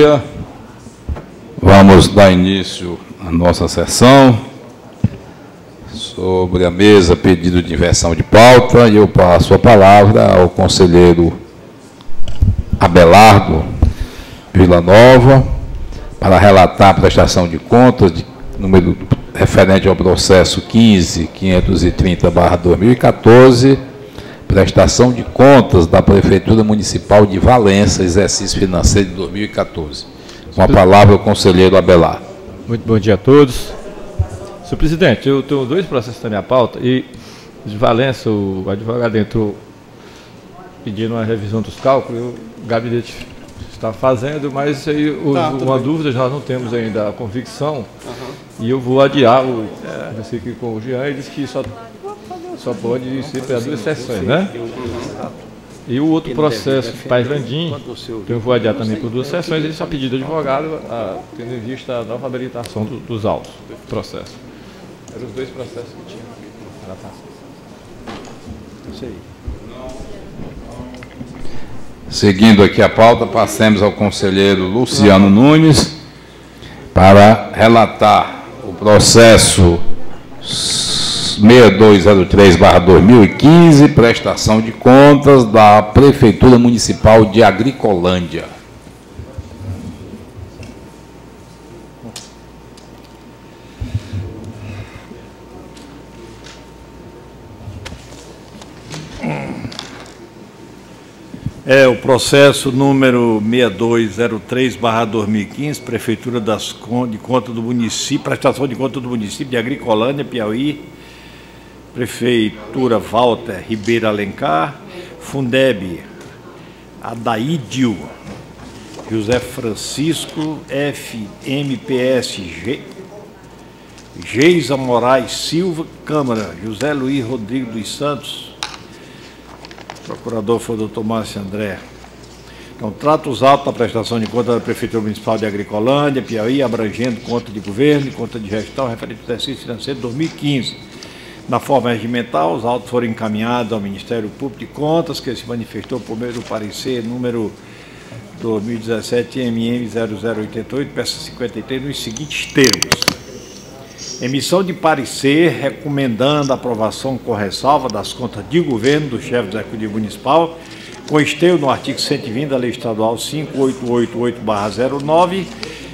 dia. Vamos dar início à nossa sessão. Sobre a mesa, pedido de inversão de pauta, e eu passo a palavra ao conselheiro Abelardo Villanova para relatar a prestação de contas de número referente ao processo 15.530/2014, prestação de contas da Prefeitura Municipal de Valença, exercício financeiro de 2014. Com a palavra o conselheiro Abelardo. Muito bom dia a todos. Senhor presidente, eu tenho dois processos na minha pauta e de Valença o advogado entrou pedindo uma revisão dos cálculos, o gabinete está fazendo, mas isso aí uma dúvida, nós não temos ainda a convicção, e eu vou adiar conversei aqui com o Jean, ele disse que só pode ser para 2 sessões, né? E o outro processo, Paz Landim, que eu vou adiar também por 2 sessões, ele só pediu do advogado, tendo em vista a nova habilitação dos autos do processo. Eram os 2 processos que tinha. Isso aí. Seguindo aqui a pauta, passemos ao conselheiro Luciano Nunes para relatar o processo 6203/2015, prestação de contas da Prefeitura Municipal de Agricolândia. O processo número 6203/2015, Prefeitura de Conta do Município, prestação de conta do município de Agricolândia, Piauí, Prefeitura Walter Ribeiro Alencar, Fundeb Adaídio José Francisco, FMPS Geisa Moraes Silva, Câmara José Luiz Rodrigo dos Santos, procurador foi o Dr. Márcio André. Então, trata os autos da prestação de conta da Prefeitura Municipal de Agricolândia, Piauí, abrangendo conta de governo e conta de gestão referente ao exercício financeiro de 2015. Na forma regimental, os autos foram encaminhados ao Ministério Público de Contas, que se manifestou por meio do parecer número 2017 MM 0088, peça 53, nos seguintes termos. Emissão de parecer recomendando a aprovação com ressalva das contas de governo do chefe do Executivo Municipal, com esteio no artigo 120 da Lei Estadual 5888/09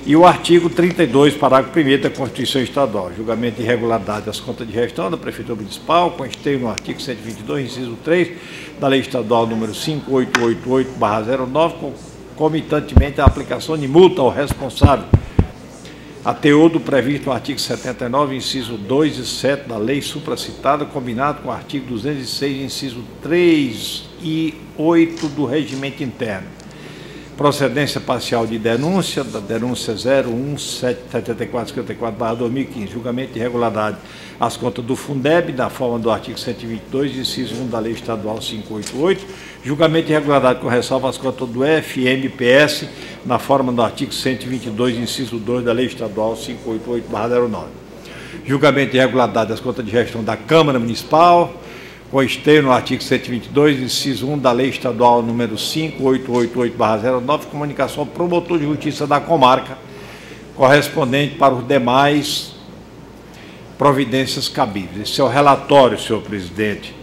e o artigo 32, parágrafo 1º da Constituição Estadual. Julgamento de irregularidade das contas de gestão da Prefeitura Municipal, com esteio no artigo 122, inciso 3 da Lei Estadual número 5888/09, concomitantemente à aplicação de multa ao responsável, a teor do previsto no artigo 79, inciso 2 e 7 da lei supracitada, combinado com o artigo 206, inciso 3 e 8 do regimento interno. Procedência parcial de denúncia, da denúncia 0177454/2015, julgamento de irregularidade às contas do Fundeb, na forma do artigo 122, inciso 1 da Lei Estadual 588, julgamento de irregularidade com ressalva às contas do FMPS, na forma do artigo 122, inciso 2 da Lei Estadual 588/09. Julgamento de irregularidade das contas de gestão da Câmara Municipal, com esteio no artigo 122, inciso 1 da Lei Estadual número 5888/09, comunicação ao promotor de justiça da comarca, correspondente para os demais providências cabíveis. Esse é o relatório, senhor presidente.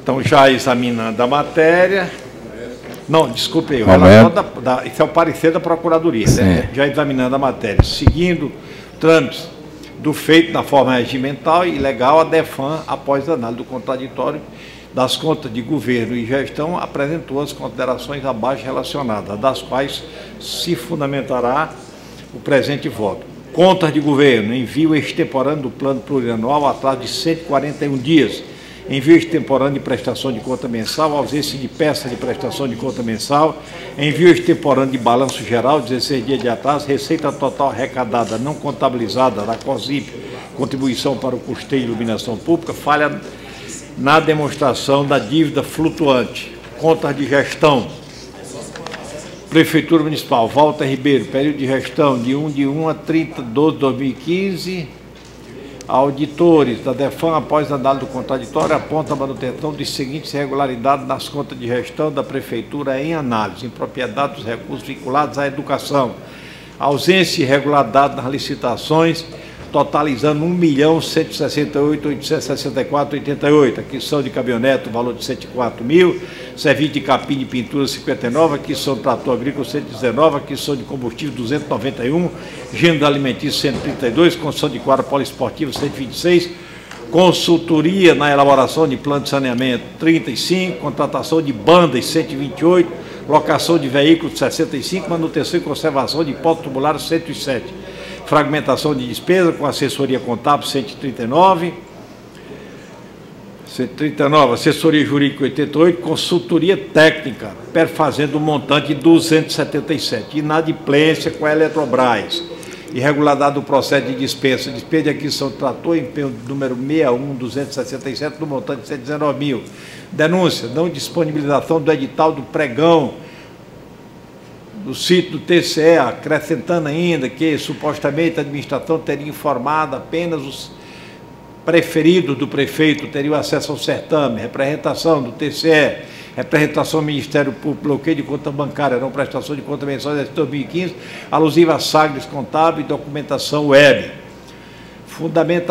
Então, já examinando a matéria... Não, desculpe aí, o relatório isso é o parecer da Procuradoria, né? Já examinando a matéria, seguindo trâmites do feito na forma regimental e legal, a DEFAM, após a análise do contraditório das contas de governo e gestão, apresentou as considerações abaixo relacionadas, das quais se fundamentará o presente voto. Contas de governo, envio extemporâneo do plano plurianual a prazo de 141 dias, envio extemporâneo de prestação de conta mensal, ausência de peça de prestação de conta mensal, envio extemporâneo de balanço geral, 16 dias de atraso, receita total arrecadada não contabilizada da COSIP, contribuição para o custeio de iluminação pública, falha na demonstração da dívida flutuante, contas de gestão, Prefeitura Municipal, Walter Ribeiro, período de gestão de 1 a 30/12/2015, Auditores da DEFAM, após análise do contraditório, apontam a manutenção de seguintes irregularidades nas contas de gestão da Prefeitura em análise: impropriedade dos recursos vinculados à educação, ausência e irregularidade nas licitações, totalizando R$ 1.168.864,88. Aquisição de caminhonete, o valor de R$ 104.000, serviço de capim de pintura 59, aquisição de trator agrícola 119, aquisição de combustível 291, gênero alimentício 132, construção de quadra poliesportiva 126, consultoria na elaboração de plano de saneamento 35, contratação de bandas 128, locação de veículos 65, manutenção e conservação de hipóteses tubulares 107. Fragmentação de despesa com assessoria contábil 139, assessoria jurídica 88, consultoria técnica, perfazendo um montante de 277, inadimplência com a Eletrobras, irregularidade do processo de dispensa de aquisição de trator, empenho número 61267, no montante de 119 mil. Denúncia, não disponibilização do edital do pregão do sítio do TCE, acrescentando ainda que supostamente a administração teria informado apenas os preferidos do prefeito, teriam acesso ao certame, representação do TCE, representação do Ministério Público, bloqueio de conta bancária, não prestação de conta mensal de 2015, alusiva a sagres contábil e documentação web. Fundeb,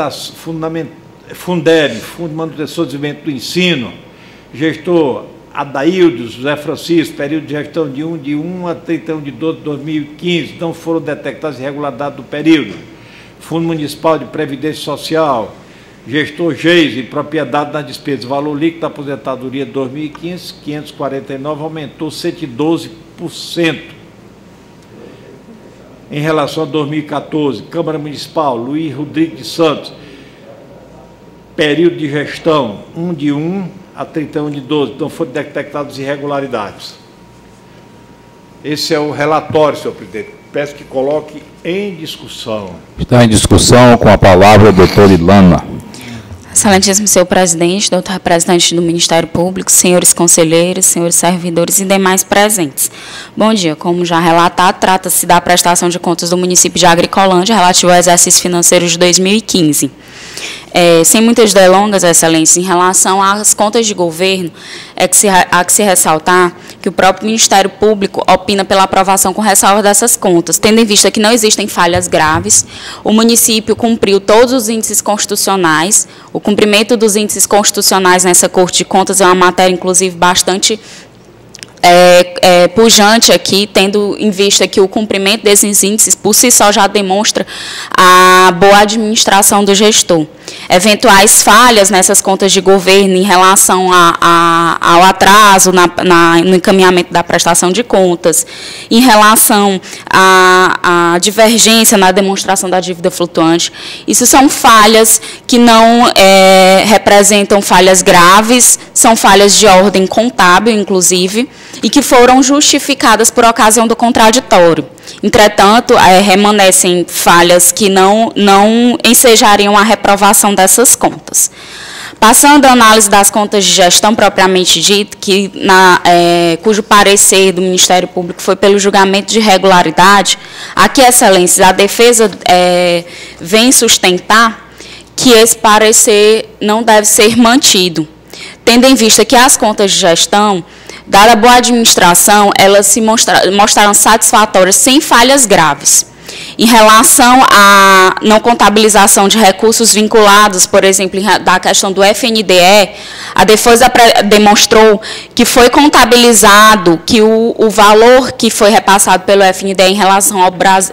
Fundo de Manutenção e Desenvolvimento do Ensino, gestor Adaildo José Francisco, período de gestão de 1 a 31 de 12 de 2015, não foram detectadas irregularidades do período. Fundo Municipal de Previdência Social, gestor Geise, propriedade das despesas, valor líquido da aposentadoria de 2015, 549, aumentou 112%. Em relação a 2014, Câmara Municipal, Luiz Rodrigues de Santos, período de gestão 1 de 1 a 31 de 12, então foram detectadas irregularidades. Esse é o relatório, senhor presidente. Peço que coloque em discussão. Está em discussão, com a palavra, doutor Ilana. Excelentíssimo senhor presidente, doutor representante do Ministério Público, senhores conselheiros, senhores servidores e demais presentes. Bom dia. Como já relatado, trata-se da prestação de contas do município de Agricolândia relativo ao exercício financeiro de 2015. Sem muitas delongas, excelência, em relação às contas de governo, há que se ressaltar que o próprio Ministério Público opina pela aprovação com ressalva dessas contas, tendo em vista que não existem falhas graves, o município cumpriu todos os índices constitucionais, o cumprimento dos índices constitucionais nessa Corte de Contas é uma matéria, inclusive, bastante pujante aqui, tendo em vista que o cumprimento desses índices por si só já demonstra a boa administração do gestor. Eventuais falhas nessas contas de governo em relação ao atraso no encaminhamento da prestação de contas, em relação à divergência na demonstração da dívida flutuante, isso são falhas que não representam falhas graves, são falhas de ordem contábil, inclusive, e que foram justificadas por ocasião do contraditório. Entretanto, remanescem falhas que não ensejariam a reprovação dessas contas. Passando à análise das contas de gestão propriamente dita, cujo parecer do Ministério Público foi pelo julgamento de irregularidade, aqui, excelências, a defesa vem sustentar que esse parecer não deve ser mantido, tendo em vista que as contas de gestão, dada a boa administração, elas se mostraram satisfatórias sem falhas graves. Em relação à não contabilização de recursos vinculados, por exemplo, da questão do FNDE, a defesa demonstrou que foi contabilizado, que o valor que foi repassado pelo FNDE em relação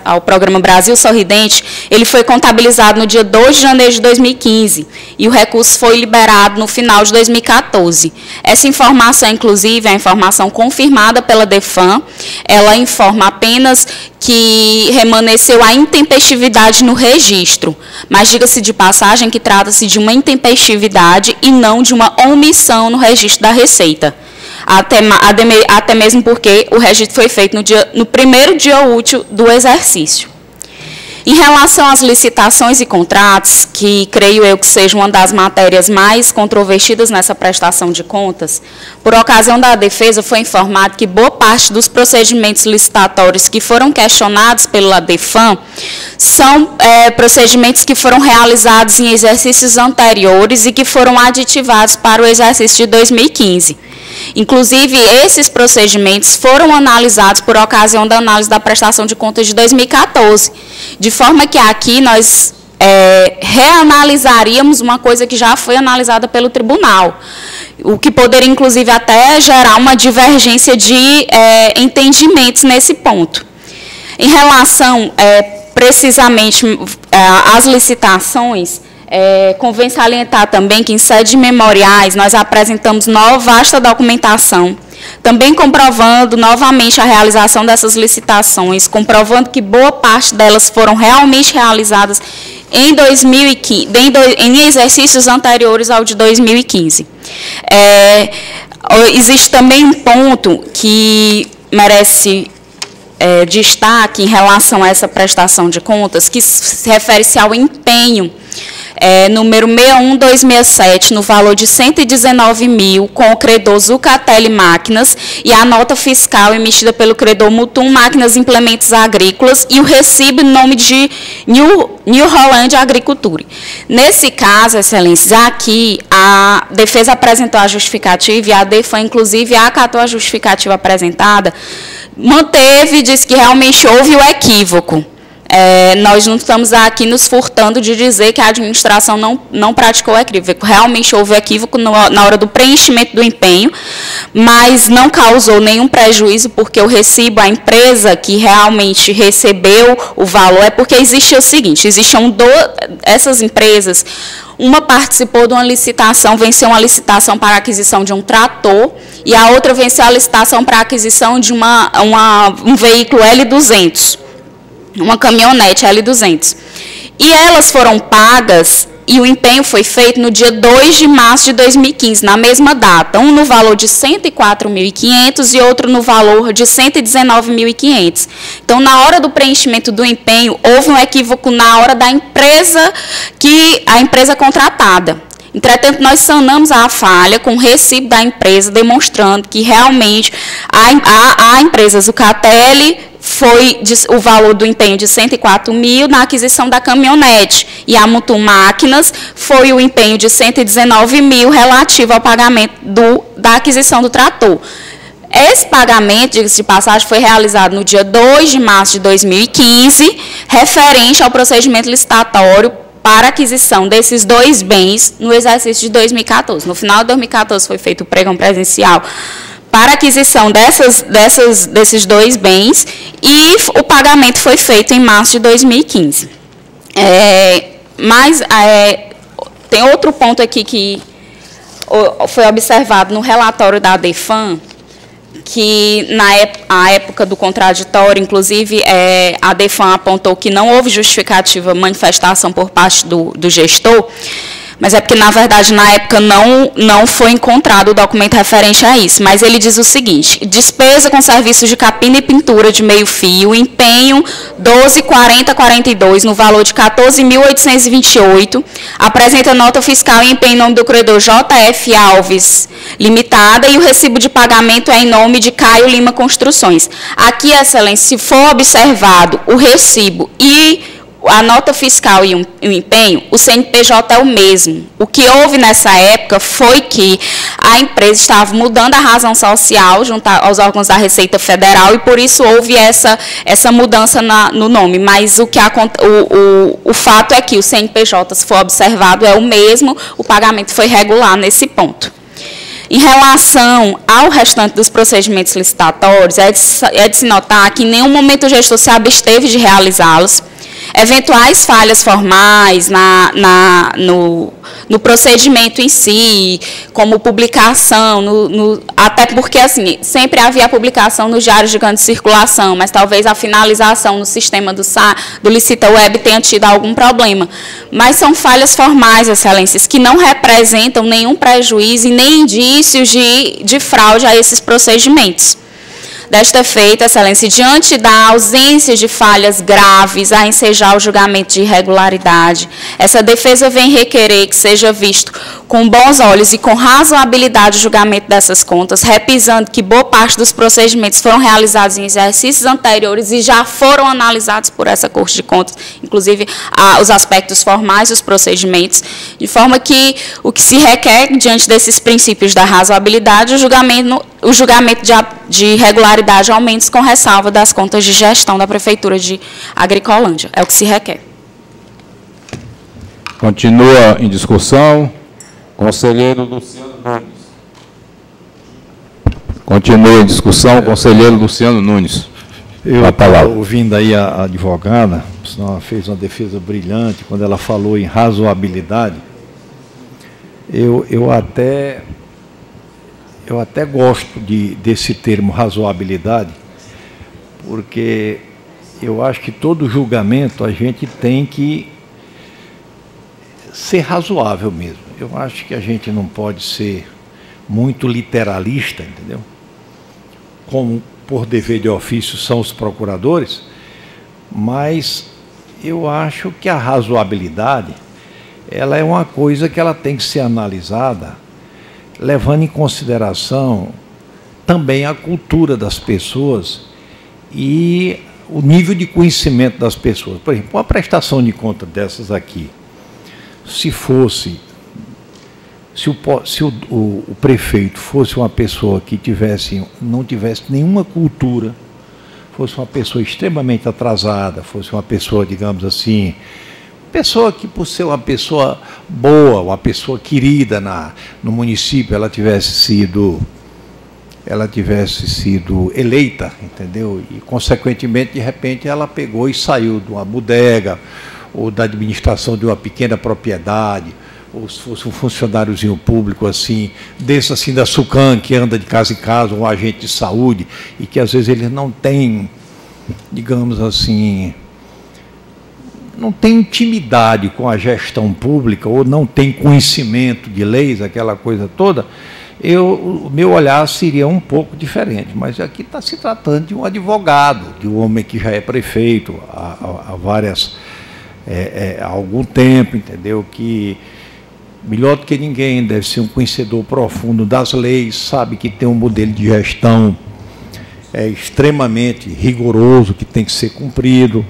ao programa Brasil Sorridente, ele foi contabilizado no dia 2 de janeiro de 2015, e o recurso foi liberado no final de 2014. Essa informação, inclusive, é a informação confirmada pela DEFAM, ela informa apenas que remanesceu a intempestividade no registro, mas diga-se de passagem que trata-se de uma intempestividade e não de uma omissão no registro da Receita. Até mesmo porque o registro foi feito no primeiro dia útil do exercício. Em relação às licitações e contratos, que creio eu que seja uma das matérias mais controvertidas nessa prestação de contas, por ocasião da defesa foi informado que boa parte dos procedimentos licitatórios que foram questionados pela DEFAM são procedimentos que foram realizados em exercícios anteriores e que foram aditivados para o exercício de 2015. Inclusive, esses procedimentos foram analisados por ocasião da análise da prestação de contas de 2014, de forma que aqui nós reanalisaríamos uma coisa que já foi analisada pelo tribunal, o que poderia, inclusive, até gerar uma divergência de entendimentos nesse ponto. Em relação, precisamente, às licitações, convém salientar também que, em sede de memoriais, nós apresentamos vasta documentação, também comprovando novamente a realização dessas licitações, comprovando que boa parte delas foram realmente realizadas em 2015, em exercícios anteriores ao de 2015. Existe também um ponto que merece destaque em relação a essa prestação de contas, que se refere-se ao empenho número 61267, no valor de 119 mil, com o credor Zucatelli Máquinas, e a nota fiscal emitida pelo credor Mutum Máquinas e Implementos Agrícolas, e o recibo em nome de New Holland Agriculture. Nesse caso, excelências, aqui a defesa apresentou a justificativa, e a DEFAM, inclusive, acatou a justificativa apresentada, manteve e disse que realmente houve o equívoco. Nós não estamos aqui nos furtando de dizer que a administração não praticou o equívoco. Realmente houve equívoco na hora do preenchimento do empenho, mas não causou nenhum prejuízo, porque o recibo, a empresa que realmente recebeu o valor, é porque existia o seguinte, essas empresas, uma participou de uma licitação, venceu uma licitação para a aquisição de um trator, e a outra venceu a licitação para a aquisição de um veículo L200. Uma caminhonete L200. E elas foram pagas, e o empenho foi feito no dia 2 de março de 2015, na mesma data, um no valor de 104.500 e outro no valor de 119.500. Então, na hora do preenchimento do empenho, houve um equívoco na hora da empresa, a empresa contratada. Entretanto, nós sanamos a falha com o recibo da empresa, demonstrando que realmente a empresa Zucatelli foi o valor do empenho de 104 mil na aquisição da caminhonete, e a Mutum Máquinas foi o empenho de 119 mil relativo ao pagamento da aquisição do trator. Esse pagamento, diga-se de passagem, foi realizado no dia 2 de março de 2015, referente ao procedimento licitatório para a aquisição desses dois bens no exercício de 2014. No final de 2014 foi feito o pregão presencial para a aquisição desses dois bens, e o pagamento foi feito em março de 2015. Tem outro ponto aqui que foi observado no relatório da DEFAM, que na época do contraditório, inclusive, a DEFAM apontou que não houve justificativa manifestação por parte do gestor, mas é porque, na verdade, na época não foi encontrado o documento referente a isso. Mas ele diz o seguinte: despesa com serviços de capina e pintura de meio fio, empenho 12.40.42, no valor de 14.828, apresenta nota fiscal e empenho em nome do credor JF Alves Limitada, e o recibo de pagamento é em nome de Caio Lima Construções. Aqui, excelência, se for observado o recibo e a nota fiscal e o empenho, o CNPJ é o mesmo. O que houve nessa época foi que a empresa estava mudando a razão social junto aos órgãos da Receita Federal, e por isso houve essa mudança no nome. Mas o fato é que o CNPJ, se for observado, é o mesmo, o pagamento foi regular nesse ponto. Em relação ao restante dos procedimentos licitatórios, é de se notar que em nenhum momento o gestor se absteve de realizá-los. Eventuais falhas formais no procedimento em si, como publicação, até porque, assim, sempre havia publicação nos diários de grande circulação, mas talvez a finalização no sistema do Licita Web tenha tido algum problema. Mas são falhas formais, excelências, que não representam nenhum prejuízo e nem indícios de fraude a esses procedimentos. Desta feita, Excelência, diante da ausência de falhas graves a ensejar o julgamento de irregularidade, essa defesa vem requerer que seja visto com bons olhos e com razoabilidade o julgamento dessas contas, repisando que boa parte dos procedimentos foram realizados em exercícios anteriores e já foram analisados por essa Corte de Contas, inclusive os aspectos formais dos procedimentos, de forma que o que se requer, diante desses princípios da razoabilidade, o julgamento de irregularidade ao menos com ressalva das contas de gestão da Prefeitura de Agricolândia. É o que se requer. Continua em discussão. Conselheiro Luciano Nunes. Continua em discussão. Conselheiro Luciano Nunes. Eu estava ouvindo aí a advogada, senão ela fez uma defesa brilhante quando ela falou em razoabilidade. Eu até gosto desse termo razoabilidade, porque eu acho que todo julgamento a gente tem que ser razoável mesmo. Eu acho que a gente não pode ser muito literalista, entendeu? Como por dever de ofício são os procuradores, mas eu acho que a razoabilidade, ela é uma coisa que ela tem que ser analisada, levando em consideração também a cultura das pessoas e o nível de conhecimento das pessoas. Por exemplo, uma prestação de conta dessas aqui, se o prefeito fosse uma pessoa que não tivesse nenhuma cultura, fosse uma pessoa extremamente atrasada, fosse uma pessoa, digamos assim, pessoa que, por ser uma pessoa boa, uma pessoa querida no município, ela tivesse sido eleita, entendeu? E, consequentemente, de repente, ela pegou e saiu de uma bodega ou da administração de uma pequena propriedade, ou se fosse um funcionáriozinho público assim, desse assim da SUCAM, que anda de casa em casa, um agente de saúde, e que às vezes ele não tem, digamos assim, não tem intimidade com a gestão pública, ou não tem conhecimento de leis, aquela coisa toda, o meu olhar seria um pouco diferente. Mas aqui está se tratando de um advogado, de um homem que já é prefeito há algum tempo, entendeu? Que melhor do que ninguém deve ser um conhecedor profundo das leis, sabe que tem um modelo de gestão extremamente rigoroso que tem que ser cumprido,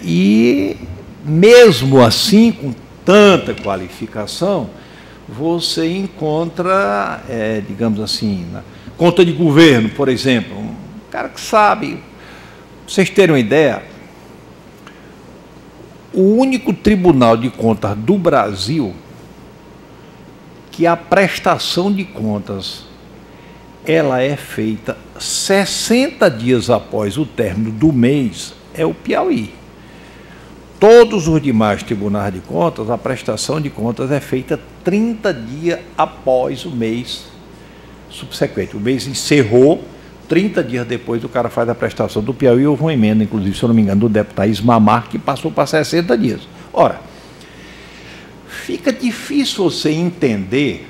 e mesmo assim, com tanta qualificação, você encontra, digamos assim, na conta de governo, por exemplo, um cara que sabe. Pra vocês terem uma ideia, o único Tribunal de Contas do Brasil que a prestação de contas ela é feita 60 dias após o término do mês é o Piauí. Todos os demais tribunais de contas, a prestação de contas é feita 30 dias após o mês subsequente. O mês encerrou, 30 dias depois o cara faz a prestação. Do Piauí houve uma emenda, inclusive, se eu não me engano, do deputado Ismamar, que passou para 60 dias. Ora, fica difícil você entender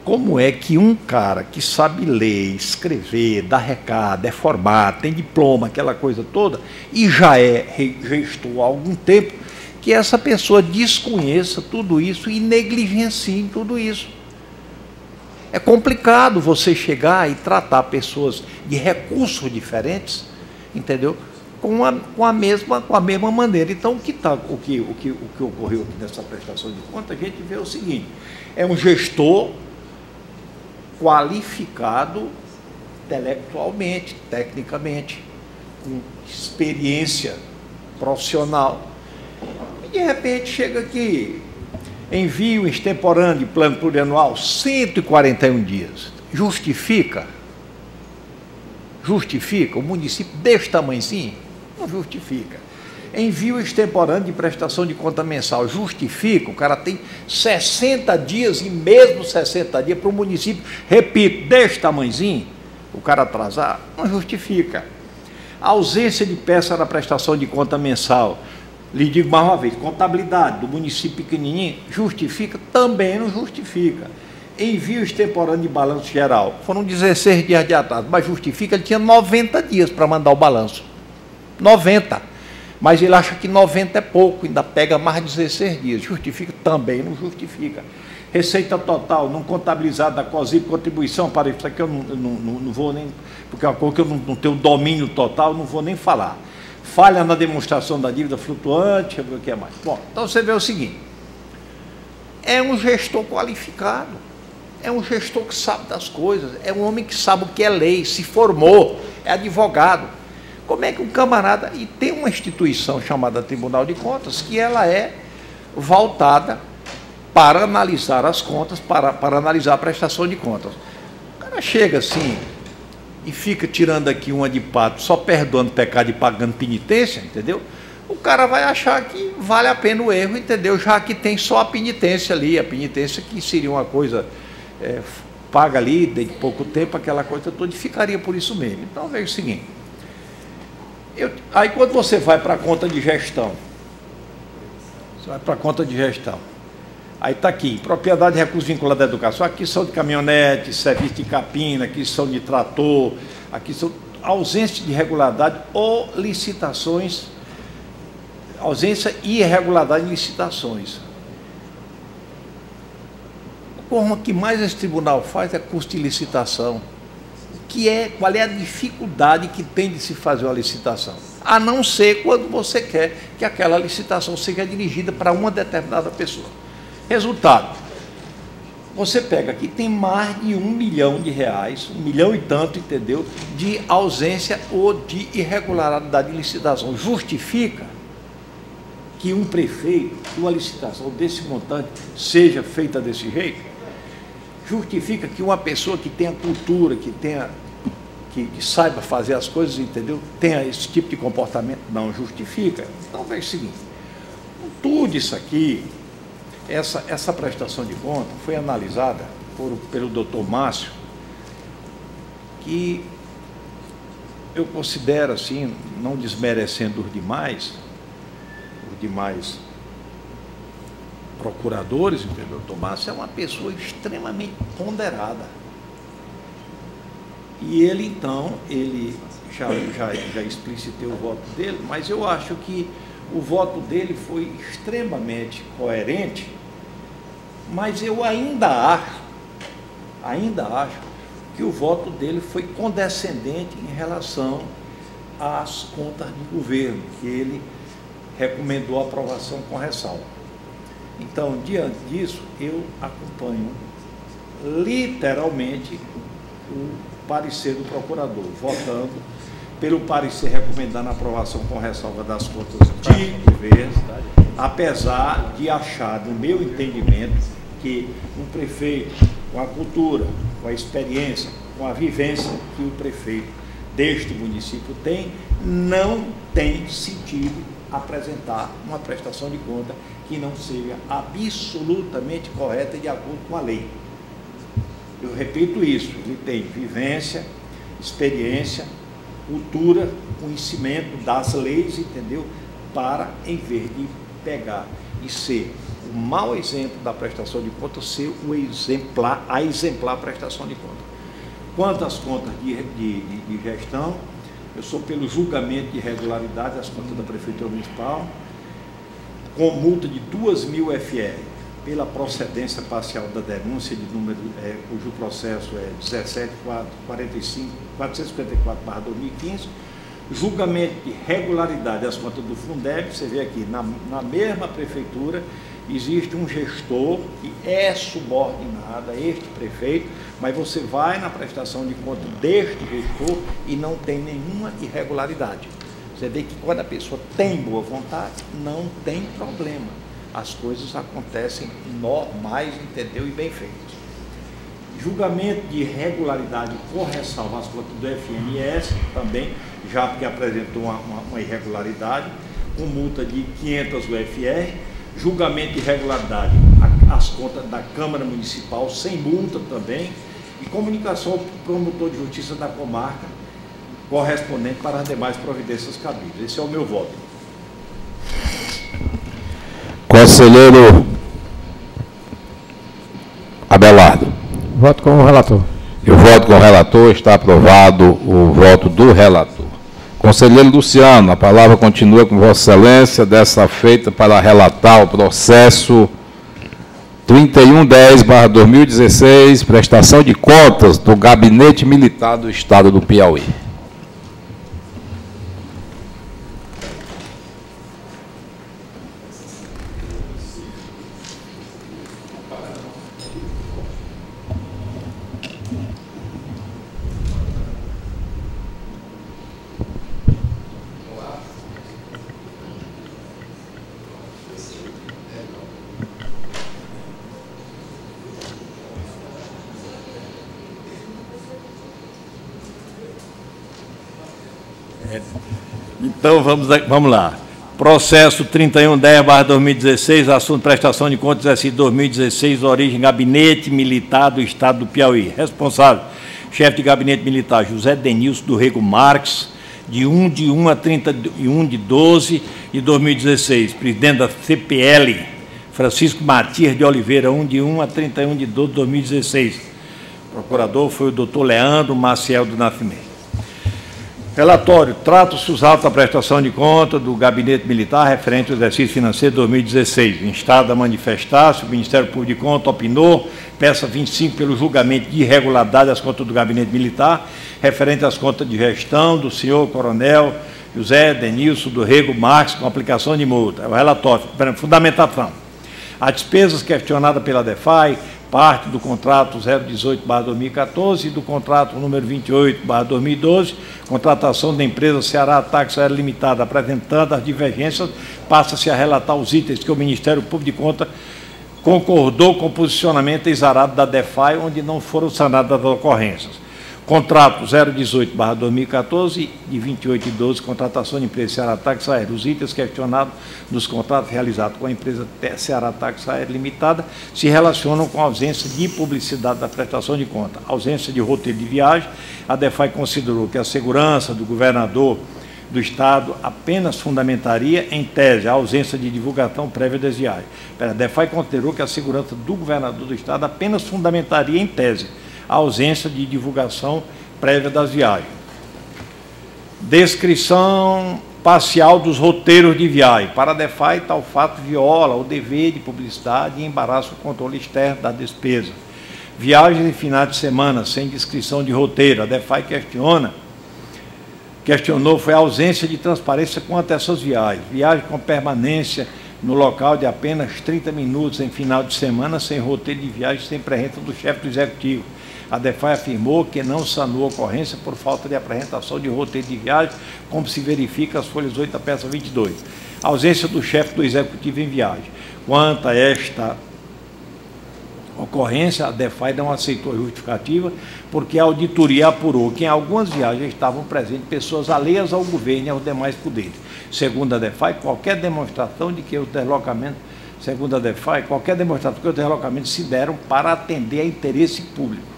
como é que um cara que sabe ler, escrever, dar recado, é formado, tem diploma, aquela coisa toda, e já é gestor há algum tempo, que essa pessoa desconheça tudo isso e negligencie tudo isso. É complicado você chegar e tratar pessoas de recursos diferentes, entendeu? Com a mesma maneira. Então, o que ocorreu aqui nessa prestação de contas, a gente vê o seguinte: é um gestor qualificado intelectualmente, tecnicamente, com experiência profissional, e de repente chega aqui, envia o extemporâneo de plano plurianual, 141 dias. Justifica? Justifica? O município desse tamanhozinho? Não justifica. Envia o extemporâneo de prestação de conta mensal. Justifica? O cara tem 60 dias, e mesmo 60 dias para o município, repito, desse tamanhozinho, o cara atrasar? Não justifica. A ausência de peça na prestação de conta mensal, lhe digo mais uma vez, contabilidade do município pequenininho, justifica? Também não justifica. envio extemporâneo de balanço geral. Foram 16 dias de atraso, mas justifica, ele tinha 90 dias para mandar o balanço. 90. Mas ele acha que 90 é pouco, ainda pega mais 16 dias. Justifica? Também não justifica. Receita total, não contabilizada da COSIP, contribuição para isso aqui eu não vou nem, porque é uma coisa que eu não tenho domínio total, não vou nem falar. Falha na demonstração da dívida flutuante, o que é mais. Bom, então você vê o seguinte, é um gestor qualificado, é um gestor que sabe das coisas, é um homem que sabe o que é lei, se formou, é advogado. Como é que um camarada, e tem uma instituição chamada Tribunal de Contas, que ela é voltada para analisar as contas, para analisar a prestação de contas. O cara chega assim e fica tirando aqui uma de pato, só perdoando pecado e pagando penitência, entendeu? O cara vai achar que vale a pena o erro, entendeu? Já que tem só a penitência ali, a penitência que seria uma coisa paga ali, de pouco tempo, aquela coisa toda, e ficaria por isso mesmo. Então, veja o seguinte, aí quando você vai para a conta de gestão, aí está aqui, propriedade de recursos vinculados à educação, aquisição de caminhonete, serviço de capina, aquisição de trator, aquisição, ausência de irregularidade ou licitações, ausência e irregularidade em licitações. O que mais esse tribunal faz é custo de licitação. Qual é a dificuldade que tem de se fazer uma licitação? A não ser quando você quer que aquela licitação seja dirigida para uma determinada pessoa. Resultado, você pega aqui, tem mais de R$1 milhão, 1 milhão e tanto, entendeu, de ausência ou de irregularidade de licitação. Justifica que um prefeito, uma licitação desse montante, seja feita desse jeito? Justifica que uma pessoa que tenha cultura, que saiba fazer as coisas, entendeu, tenha esse tipo de comportamento? Não justifica. Então, veja o seguinte, tudo isso aqui, essa prestação de conta foi analisada pelo doutor Márcio, que eu considero assim, não desmerecendo os demais procuradores, entendeu? O doutor Márcio é uma pessoa extremamente ponderada. E ele, então, já explicitei o voto dele, mas eu acho que o voto dele foi extremamente coerente, mas eu ainda acho que o voto dele foi condescendente em relação às contas de governo, que ele recomendou a aprovação com ressalva. Então, diante disso, eu acompanho literalmente o parecer do procurador, votando pelo parecer recomendando a aprovação com ressalva das contas de governo, apesar de achar, no meu entendimento, que um prefeito com a cultura, com a experiência, com a vivência que o prefeito deste município tem, não tem sentido apresentar uma prestação de conta que não seja absolutamente correta e de acordo com a lei. Eu repito isso, ele tem vivência, experiência, cultura, conhecimento das leis, entendeu? Para, em vez de pegar e ser o mau exemplo da prestação de conta, ser o exemplar, a exemplar prestação de conta. Quanto às contas de gestão, eu sou pelo julgamento de irregularidade das contas da Prefeitura Municipal, com multa de 2.000 FR, pela procedência parcial da denúncia de número, cujo processo é 17454/2015, julgamento de regularidade das contas do Fundeb. Você vê aqui, na mesma prefeitura, existe um gestor que é subordinado a este prefeito, mas você vai na prestação de conta deste gestor e não tem nenhuma irregularidade. Você vê que quando a pessoa tem boa vontade, não tem problema. As coisas acontecem normais, entendeu? E bem feitas. Julgamento de irregularidade com ressalva às contas do FMS, também, já porque apresentou uma irregularidade, com multa de 500 UFR. Julgamento de irregularidade às contas da Câmara Municipal, sem multa também. E comunicação ao promotor de justiça da comarca, correspondente para as demais providências cabíveis. Esse é o meu voto. Conselheiro Abelardo. Voto com o relator. Eu voto com o relator, está aprovado o voto do relator. Conselheiro Luciano, a palavra continua com Vossa Excelência, dessa feita para relatar o processo 3110/2016, prestação de contas do Gabinete Militar do Estado do Piauí. Então, vamos lá. Processo 3110/2016, assunto prestação de contas exercício 2016, origem Gabinete Militar do Estado do Piauí. Responsável, chefe de Gabinete Militar, José Denilson do Rego Marques, de 1 a 31/12 de 2016. Presidente da CPL, Francisco Matias de Oliveira, 1 a 31/12 de 2016. Procurador foi o doutor Leandro Maciel do Nascimento. Relatório. Trata-se os autos da prestação de conta do Gabinete Militar referente ao exercício financeiro de 2016. Instado a manifestar-se, o Ministério Público de Contas opinou, peça 25, pelo julgamento de irregularidade das contas do Gabinete Militar, referente às contas de gestão do senhor Coronel José Denilson do Rego Marques, com aplicação de multa. O relatório. Fundamentação. As despesas questionadas pela DEFAI, parte do contrato 018/2014 e do contrato número 28/2012, contratação da empresa Ceará Táxi Aéreo Limitada, apresentando as divergências, passa-se a relatar os itens que o Ministério Público de Contas concordou com o posicionamento exarado da DEFAI, onde não foram sanadas as ocorrências. Contrato 018/2014, de 28/12, contratação de empresa Ceará Táxi Aéreo. Os itens questionados nos contratos realizados com a empresa Ceará Táxi Aéreo Limitada se relacionam com a ausência de publicidade da prestação de conta, ausência de roteiro de viagem. A DEFAI considerou que a segurança do governador do Estado apenas fundamentaria, em tese, a ausência de divulgação prévia das viagens. A DEFAI considerou que a segurança do governador do Estado apenas fundamentaria, em tese, a ausência de divulgação prévia das viagens. Descrição parcial dos roteiros de viagem. Para a DEFAI, tal fato viola o dever de publicidade e embaraça o controle externo da despesa. Viagens em finais de semana, sem descrição de roteiro. A DEFAI questionou foi a ausência de transparência quanto a essas viagens. Viagem com permanência no local de apenas 30 minutos em final de semana, sem roteiro de viagem, sem presença do chefe do executivo. A DEFAI afirmou que não sanou a ocorrência por falta de apresentação de roteiro de viagem, como se verifica as folhas 8 da peça 22. A ausência do chefe do executivo em viagem. Quanto a esta ocorrência, a DEFAI não aceitou a justificativa, porque a auditoria apurou que em algumas viagens estavam presentes pessoas alheias ao governo e aos demais poderes. Segundo a DEFAI, qualquer demonstração de que os deslocamentos se deram para atender a interesse público.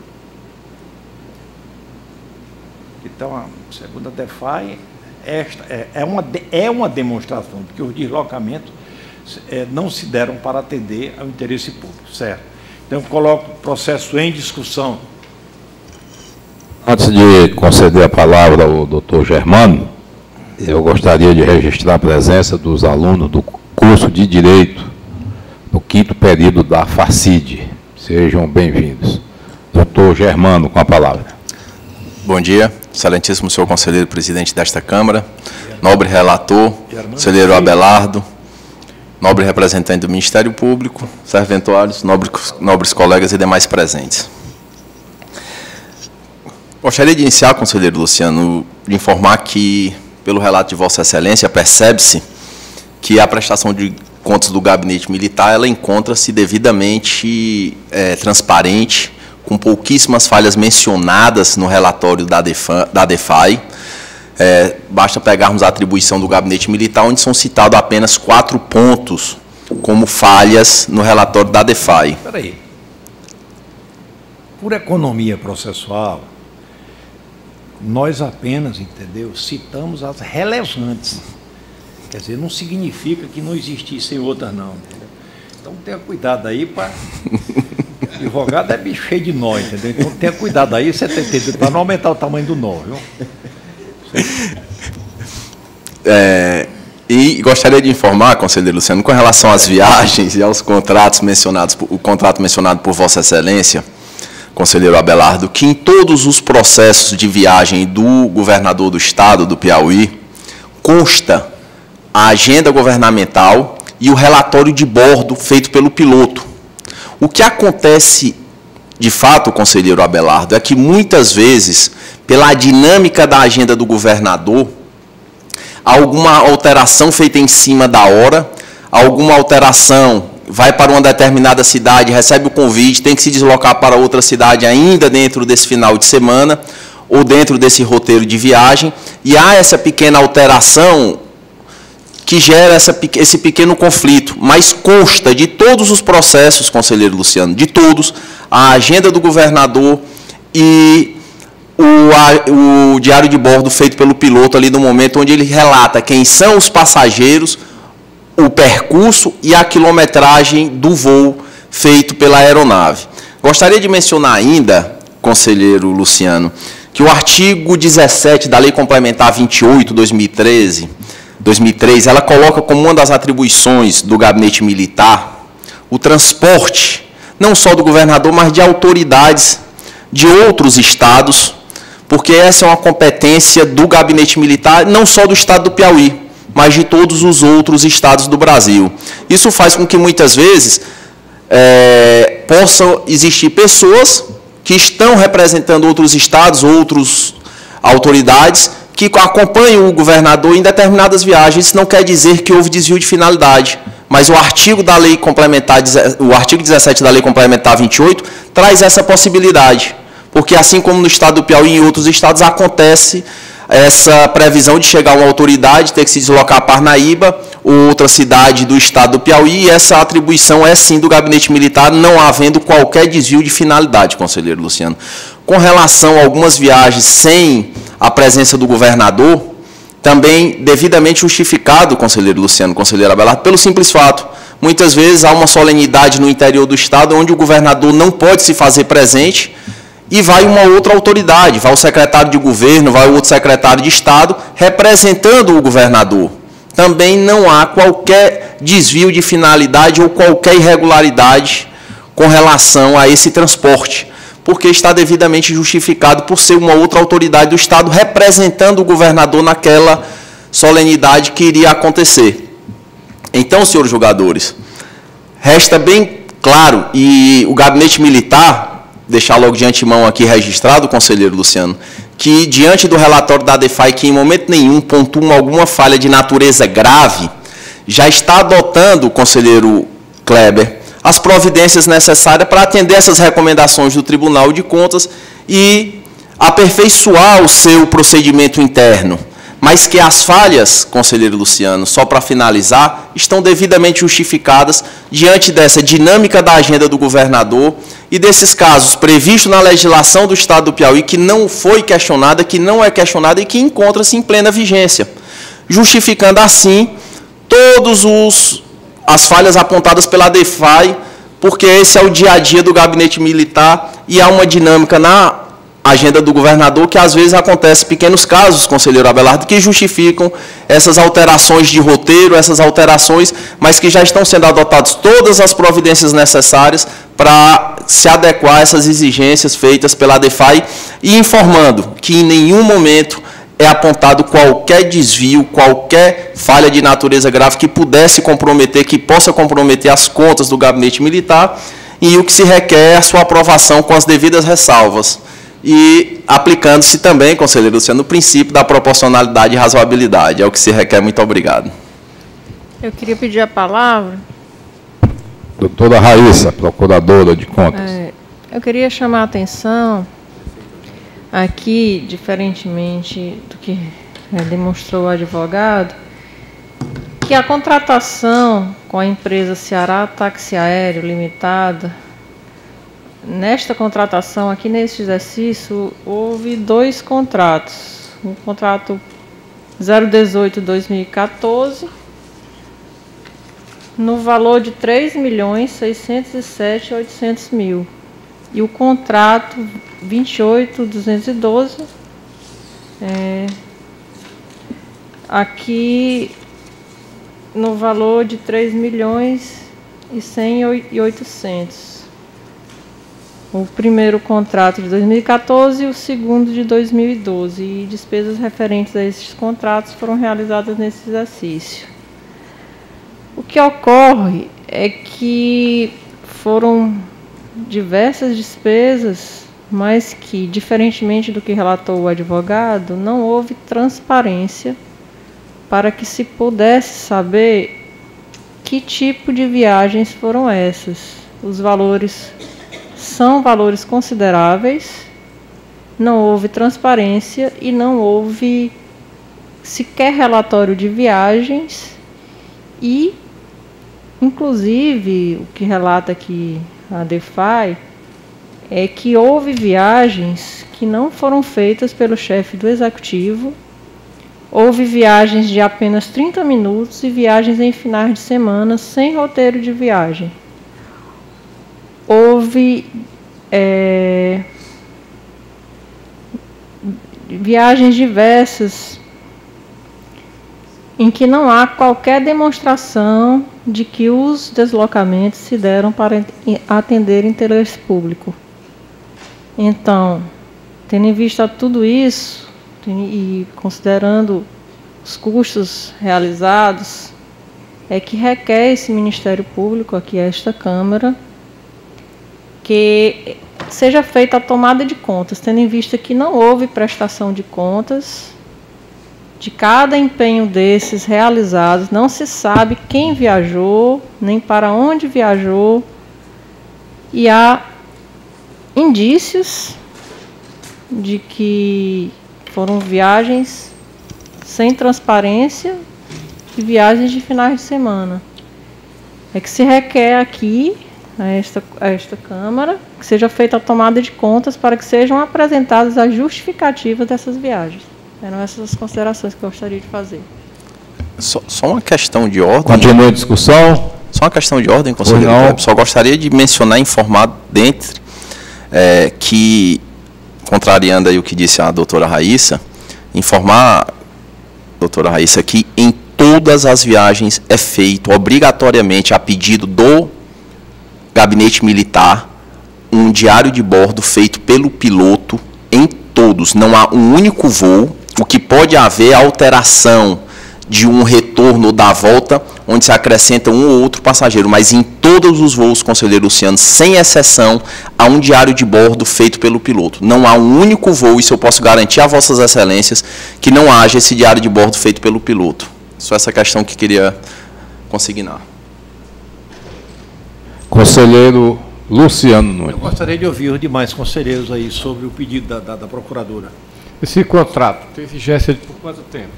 Então, segundo a DEFAI, esta é uma demonstração de que os deslocamentos não se deram para atender ao interesse público, certo? Então, eu coloco o processo em discussão. Antes de conceder a palavra ao doutor Germano, eu gostaria de registrar a presença dos alunos do curso de Direito, no 5º período da FACID. Sejam bem-vindos. Doutor Germano, com a palavra. Bom dia, excelentíssimo senhor conselheiro presidente desta Câmara, nobre relator, conselheiro Abelardo, nobre representante do Ministério Público, serventuários, nobres colegas e demais presentes. Gostaria de iniciar, conselheiro Luciano, de informar que, pelo relato de Vossa Excelência, percebe-se que a prestação de contas do Gabinete Militar ela encontra-se devidamente transparente, com pouquíssimas falhas mencionadas no relatório da DEFAI. Basta pegarmos a atribuição do Gabinete Militar, onde são citados apenas 4 pontos como falhas no relatório da DEFAI. Espera aí. Por economia processual, nós apenas, entendeu, citamos as relevantes. Quer dizer, não significa que não existissem outras, não. Entendeu? Então, tenha cuidado aí para... Advogado é bicho cheio de nó, entendeu? Então tenha cuidado aí, você está entendendo, para não aumentar o tamanho do nó, viu? E gostaria de informar, conselheiro Luciano, com relação às viagens e aos contratos mencionados, o contrato mencionado por Vossa Excelência, conselheiro Abelardo, que em todos os processos de viagem do governador do estado do Piauí, consta a agenda governamental e o relatório de bordo feito pelo piloto. O que acontece, de fato, conselheiro Abelardo, é que muitas vezes, pela dinâmica da agenda do governador, alguma alteração feita em cima da hora, alguma alteração, vai para uma determinada cidade, recebe o convite, tem que se deslocar para outra cidade ainda dentro desse final de semana, ou dentro desse roteiro de viagem, e há essa pequena alteração que gera esse pequeno conflito, mas consta de todos os processos, conselheiro Luciano, de todos, a agenda do governador e o diário de bordo feito pelo piloto ali no momento onde ele relata quem são os passageiros, o percurso e a quilometragem do voo feito pela aeronave. Gostaria de mencionar ainda, conselheiro Luciano, que o artigo 17 da Lei Complementar 28/2003, ela coloca como uma das atribuições do gabinete militar o transporte, não só do governador, mas de autoridades de outros estados, porque essa é uma competência do gabinete militar, não só do estado do Piauí, mas de todos os outros estados do Brasil. Isso faz com que, muitas vezes, possam existir pessoas que estão representando outros estados, outras autoridades, que acompanham o governador em determinadas viagens. Isso não quer dizer que houve desvio de finalidade, mas o artigo da Lei Complementar, o artigo 17 da Lei Complementar 28, traz essa possibilidade. Porque, assim como no estado do Piauí e em outros estados, acontece essa previsão de chegar uma autoridade, ter que se deslocar a Parnaíba, outra cidade do estado do Piauí, e essa atribuição é sim do gabinete militar, não havendo qualquer desvio de finalidade, conselheiro Luciano. Com relação a algumas viagens sem a presença do governador, também devidamente justificado, conselheiro Luciano, conselheiro Abelardo, pelo simples fato. Muitas vezes há uma solenidade no interior do estado onde o governador não pode se fazer presente, e vai uma outra autoridade, vai o secretário de governo, vai o outro secretário de Estado, representando o governador. Também não há qualquer desvio de finalidade ou qualquer irregularidade com relação a esse transporte, porque está devidamente justificado por ser uma outra autoridade do Estado representando o governador naquela solenidade que iria acontecer. Então, senhores julgadores, resta bem claro, e o gabinete militar, deixar logo de antemão aqui registrado, conselheiro Luciano, que diante do relatório da DEFAI, que em momento nenhum pontua alguma falha de natureza grave, já está adotando, conselheiro Kleber, as providências necessárias para atender essas recomendações do Tribunal de Contas e aperfeiçoar o seu procedimento interno. Mas que as falhas, conselheiro Luciano, só para finalizar, estão devidamente justificadas diante dessa dinâmica da agenda do governador e desses casos previstos na legislação do Estado do Piauí, que não foi questionada, que não é questionada e que encontra-se em plena vigência, justificando assim todas as falhas apontadas pela DEFAI, porque esse é o dia a dia do gabinete militar e há uma dinâmica na agenda do governador, que às vezes acontece pequenos casos, conselheiro Abelardo, que justificam essas alterações de roteiro, essas alterações, mas que já estão sendo adotadas todas as providências necessárias para se adequar a essas exigências feitas pela DEFAI e informando que em nenhum momento é apontado qualquer desvio, qualquer falha de natureza grave que pudesse comprometer, que possa comprometer as contas do gabinete militar, e o que se requer é a sua aprovação com as devidas ressalvas. E aplicando-se também, conselheiro Luciano, o princípio da proporcionalidade e razoabilidade. É o que se requer. Muito obrigado. Eu queria pedir a palavra. Doutora Raíssa, procuradora de contas. Eu queria chamar a atenção aqui, diferentemente do que demonstrou o advogado, que a contratação com a empresa Ceará Táxi Aéreo Limitada, nesta contratação, aqui neste exercício, houve 2 contratos. O contrato 018/2014, no valor de R$ 3.607.800.000. e o contrato 28.212, aqui no valor de 3.100.800. O primeiro contrato de 2014 e o segundo de 2012. E despesas referentes a esses contratos foram realizadas nesse exercício. O que ocorre é que foram diversas despesas, mas que, diferentemente do que relatou o advogado, não houve transparência para que se pudesse saber que tipo de viagens foram essas. Os valores são valores consideráveis, não houve transparência e não houve sequer relatório de viagens e, inclusive, o que relata aqui a DEFAI é que houve viagens que não foram feitas pelo chefe do executivo, houve viagens de apenas 30 minutos e viagens em finais de semana sem roteiro de viagem. Houve viagens diversas em que não há qualquer demonstração de que os deslocamentos se deram para atender interesse público. Então, tendo em vista tudo isso e considerando os custos realizados, é que requer esse Ministério Público, aqui esta Câmara, que seja feita a tomada de contas, tendo em vista que não houve prestação de contas de cada empenho desses realizados, não se sabe quem viajou, nem para onde viajou, e há indícios de que foram viagens sem transparência e viagens de finais de semana. É que se requer aqui a esta Câmara que seja feita a tomada de contas para que sejam apresentadas as justificativas dessas viagens. Eram essas as considerações que eu gostaria de fazer. Só uma questão de ordem. Continua a discussão. Só uma questão de ordem, conselheiro. Só gostaria de mencionar, informar dentro, que, contrariando aí o que disse a doutora Raíssa, informar, doutora Raíssa, que em todas as viagens é feito obrigatoriamente, a pedido do gabinete militar, um diário de bordo feito pelo piloto em todos. Não há um único voo. O que pode haver alteração de um retorno ou da volta, onde se acrescenta um ou outro passageiro, mas em todos os voos, conselheiro Luciano, sem exceção, há um diário de bordo feito pelo piloto. Não há um único voo, isso eu posso garantir a vossas excelências, que não haja esse diário de bordo feito pelo piloto. Só essa questão que queria consignar. Conselheiro Luciano Nunes. Eu gostaria de ouvir os demais conselheiros aí sobre o pedido da procuradora. Esse contrato tem vigência por quanto tempo?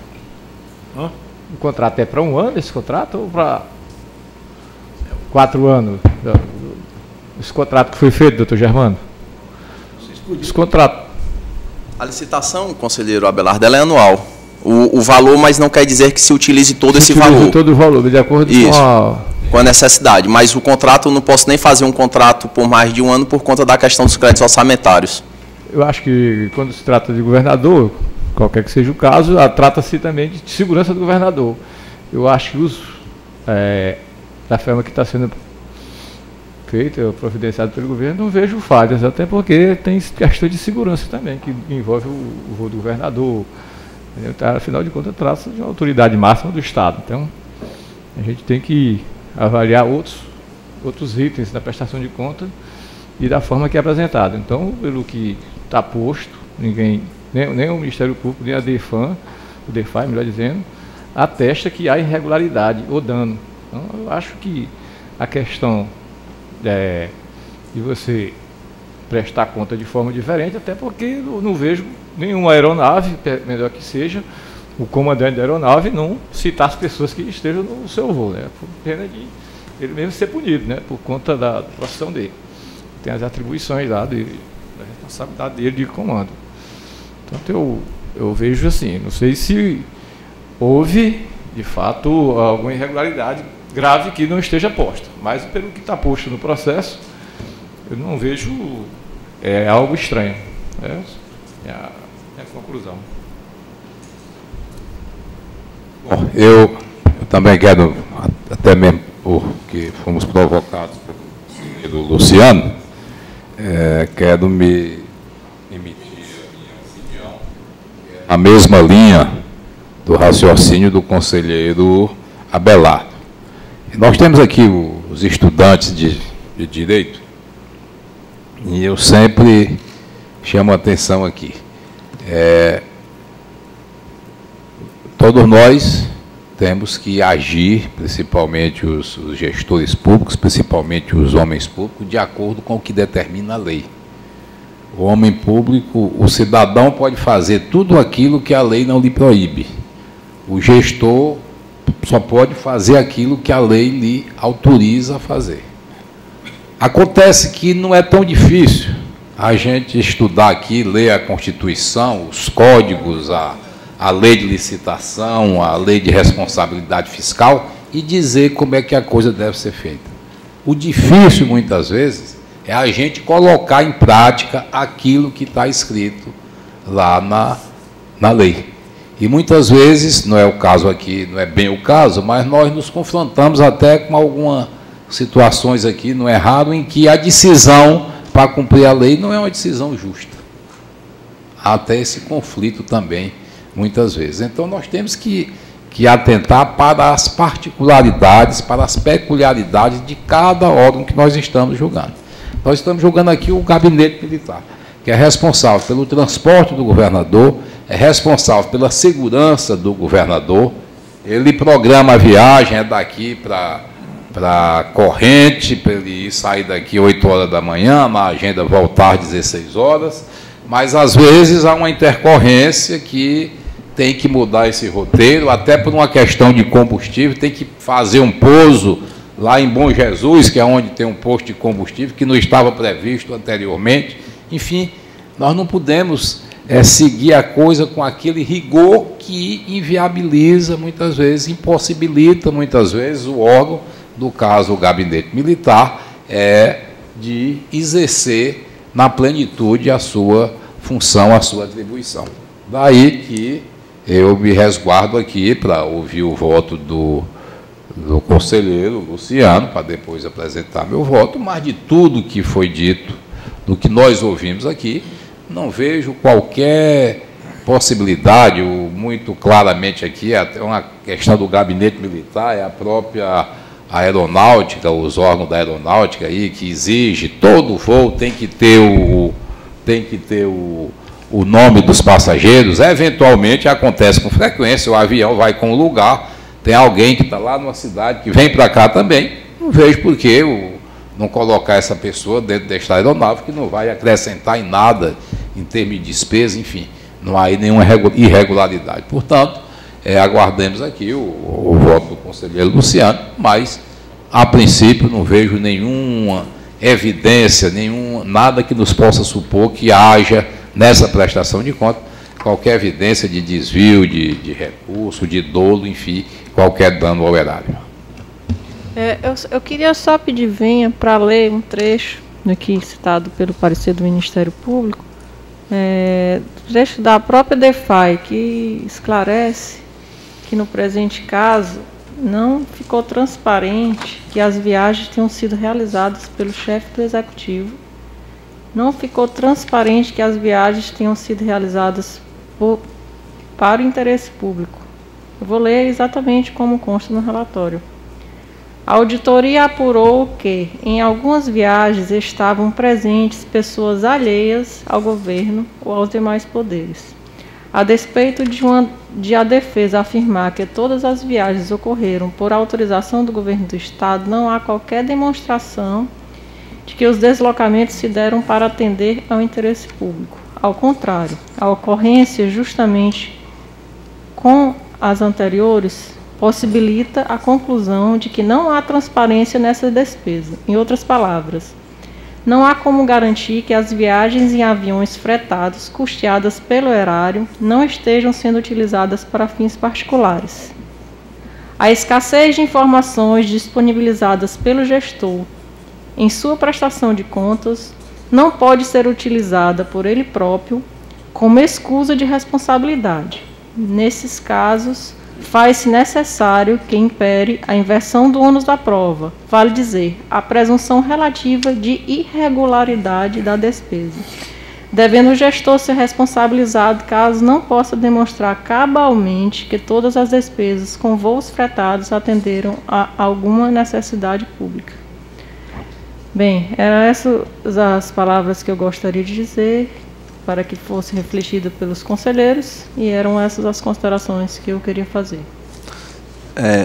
O contrato é para 1 ano, esse contrato, ou para 4 anos? Esse contrato que foi feito, doutor Germano? Esse contrato. A licitação, conselheiro Abelardo, ela é anual. O valor, mas não quer dizer que se utilize todo esse valor. Todo o valor, de acordo com a necessidade. Mas o contrato, eu não posso nem fazer um contrato por mais de 1 ano por conta da questão dos créditos orçamentários. Eu acho que quando se trata de governador, qualquer que seja o caso, trata-se também de segurança do governador. Eu acho que da forma que está sendo feita, providenciado pelo governo, não vejo falhas, até porque tem questão de segurança também, que envolve o voo do governador. Afinal de contas, trata-se de uma autoridade máxima do Estado. Então, a gente tem que avaliar outros itens da prestação de contas e da forma que é apresentado. Então, pelo que está posto, ninguém, nem o Ministério Público, nem a DEFAN, o DEFAI, melhor dizendo, atesta que há irregularidade ou dano. Então, eu acho que a questão de você prestar conta de forma diferente, até porque eu não vejo nenhuma aeronave, melhor que seja, o comandante da aeronave não citar as pessoas que estejam no seu voo, né? Por pena de ele mesmo ser punido, né? Por conta da profissão dele. Tem as atribuições lá da responsabilidade dele de comando. Então eu vejo assim, não sei se houve, de fato, alguma irregularidade grave que não esteja posta, mas pelo que está posto no processo, eu não vejo é algo estranho. É a conclusão. Bom, eu também quero, até mesmo porque fomos provocados pelo Luciano, quero me emitir a minha opinião, a mesma linha do raciocínio do conselheiro Abelardo. Nós temos aqui os estudantes de Direito, e eu sempre chamo a atenção aqui. Todos nós temos que agir, principalmente os gestores públicos, principalmente os homens públicos, de acordo com o que determina a lei. O homem público, o cidadão pode fazer tudo aquilo que a lei não lhe proíbe. O gestor só pode fazer aquilo que a lei lhe autoriza a fazer. Acontece que não é tão difícil a gente estudar aqui, ler a Constituição, os códigos, a lei de licitação, a lei de responsabilidade fiscal e dizer como é que a coisa deve ser feita. O difícil, muitas vezes, é a gente colocar em prática aquilo que está escrito lá na lei. E muitas vezes, não é o caso aqui, não é bem o caso, mas nós nos confrontamos até com algumas situações aqui, não é raro, em que a decisão para cumprir a lei não é uma decisão justa. Há até esse conflito também, muitas vezes. Então, nós temos que atentar para as particularidades, para as peculiaridades de cada órgão que nós estamos julgando. Nós estamos julgando aqui o gabinete militar, que é responsável pelo transporte do governador, é responsável pela segurança do governador, ele programa a viagem, é daqui para Corrente, para ele ir sair daqui 8 horas da manhã, na agenda voltar às 16 horas, mas às vezes há uma intercorrência que tem que mudar esse roteiro, até por uma questão de combustível, tem que fazer um pouso lá em Bom Jesus, que é onde tem um posto de combustível, que não estava previsto anteriormente. Enfim, nós não podemos seguir a coisa com aquele rigor que inviabiliza, muitas vezes, impossibilita, muitas vezes, o órgão, no caso o gabinete militar, de exercer na plenitude a sua função, a sua atribuição. Daí que eu me resguardo aqui para ouvir o voto do conselheiro Luciano, para depois apresentar meu voto, mas de tudo que foi dito, do que nós ouvimos aqui, não vejo qualquer possibilidade, muito claramente aqui, até uma questão do gabinete militar, é a própria aeronáutica, os órgãos da aeronáutica aí, que exige, todo voo tem que ter o nome dos passageiros. Eventualmente acontece com frequência, o avião vai com um lugar, tem alguém que está lá numa cidade que vem para cá também, não vejo por que não colocar essa pessoa dentro desta aeronave, que não vai acrescentar em nada em termos de despesa, enfim, não há aí nenhuma irregularidade. Portanto, aguardemos aqui o voto do conselheiro Luciano, mas, a princípio, não vejo nenhuma evidência, nada que nos possa supor que haja, nessa prestação de contas, qualquer evidência de desvio de recurso, de dolo, enfim, qualquer dano ao erário. Eu queria só pedir venha para ler um trecho aqui citado pelo parecer do Ministério Público, trecho da própria DEFAI, que esclarece que no presente caso não ficou transparente que as viagens tenham sido realizadas pelo chefe do Executivo, não ficou transparente que as viagens tenham sido realizadas para o interesse público. Eu vou ler exatamente como consta no relatório. A auditoria apurou que, em algumas viagens, estavam presentes pessoas alheias ao governo ou aos demais poderes. A despeito de a defesa afirmar que todas as viagens ocorreram por autorização do governo do Estado, não há qualquer demonstração de que os deslocamentos se deram para atender ao interesse público. Ao contrário, a ocorrência, justamente com as anteriores, possibilita a conclusão de que não há transparência nessa despesa. Em outras palavras, não há como garantir que as viagens em aviões fretados, custeadas pelo erário, não estejam sendo utilizadas para fins particulares. A escassez de informações disponibilizadas pelo gestor em sua prestação de contas não pode ser utilizada por ele próprio como escusa de responsabilidade. Nesses casos, faz-se necessário que impere a inversão do ônus da prova, vale dizer, a presunção relativa de irregularidade da despesa, devendo o gestor ser responsabilizado caso não possa demonstrar cabalmente que todas as despesas com voos fretados atenderam a alguma necessidade pública. Bem, eram essas as palavras que eu gostaria de dizer para que fosse refletida pelos conselheiros, e eram essas as considerações que eu queria fazer.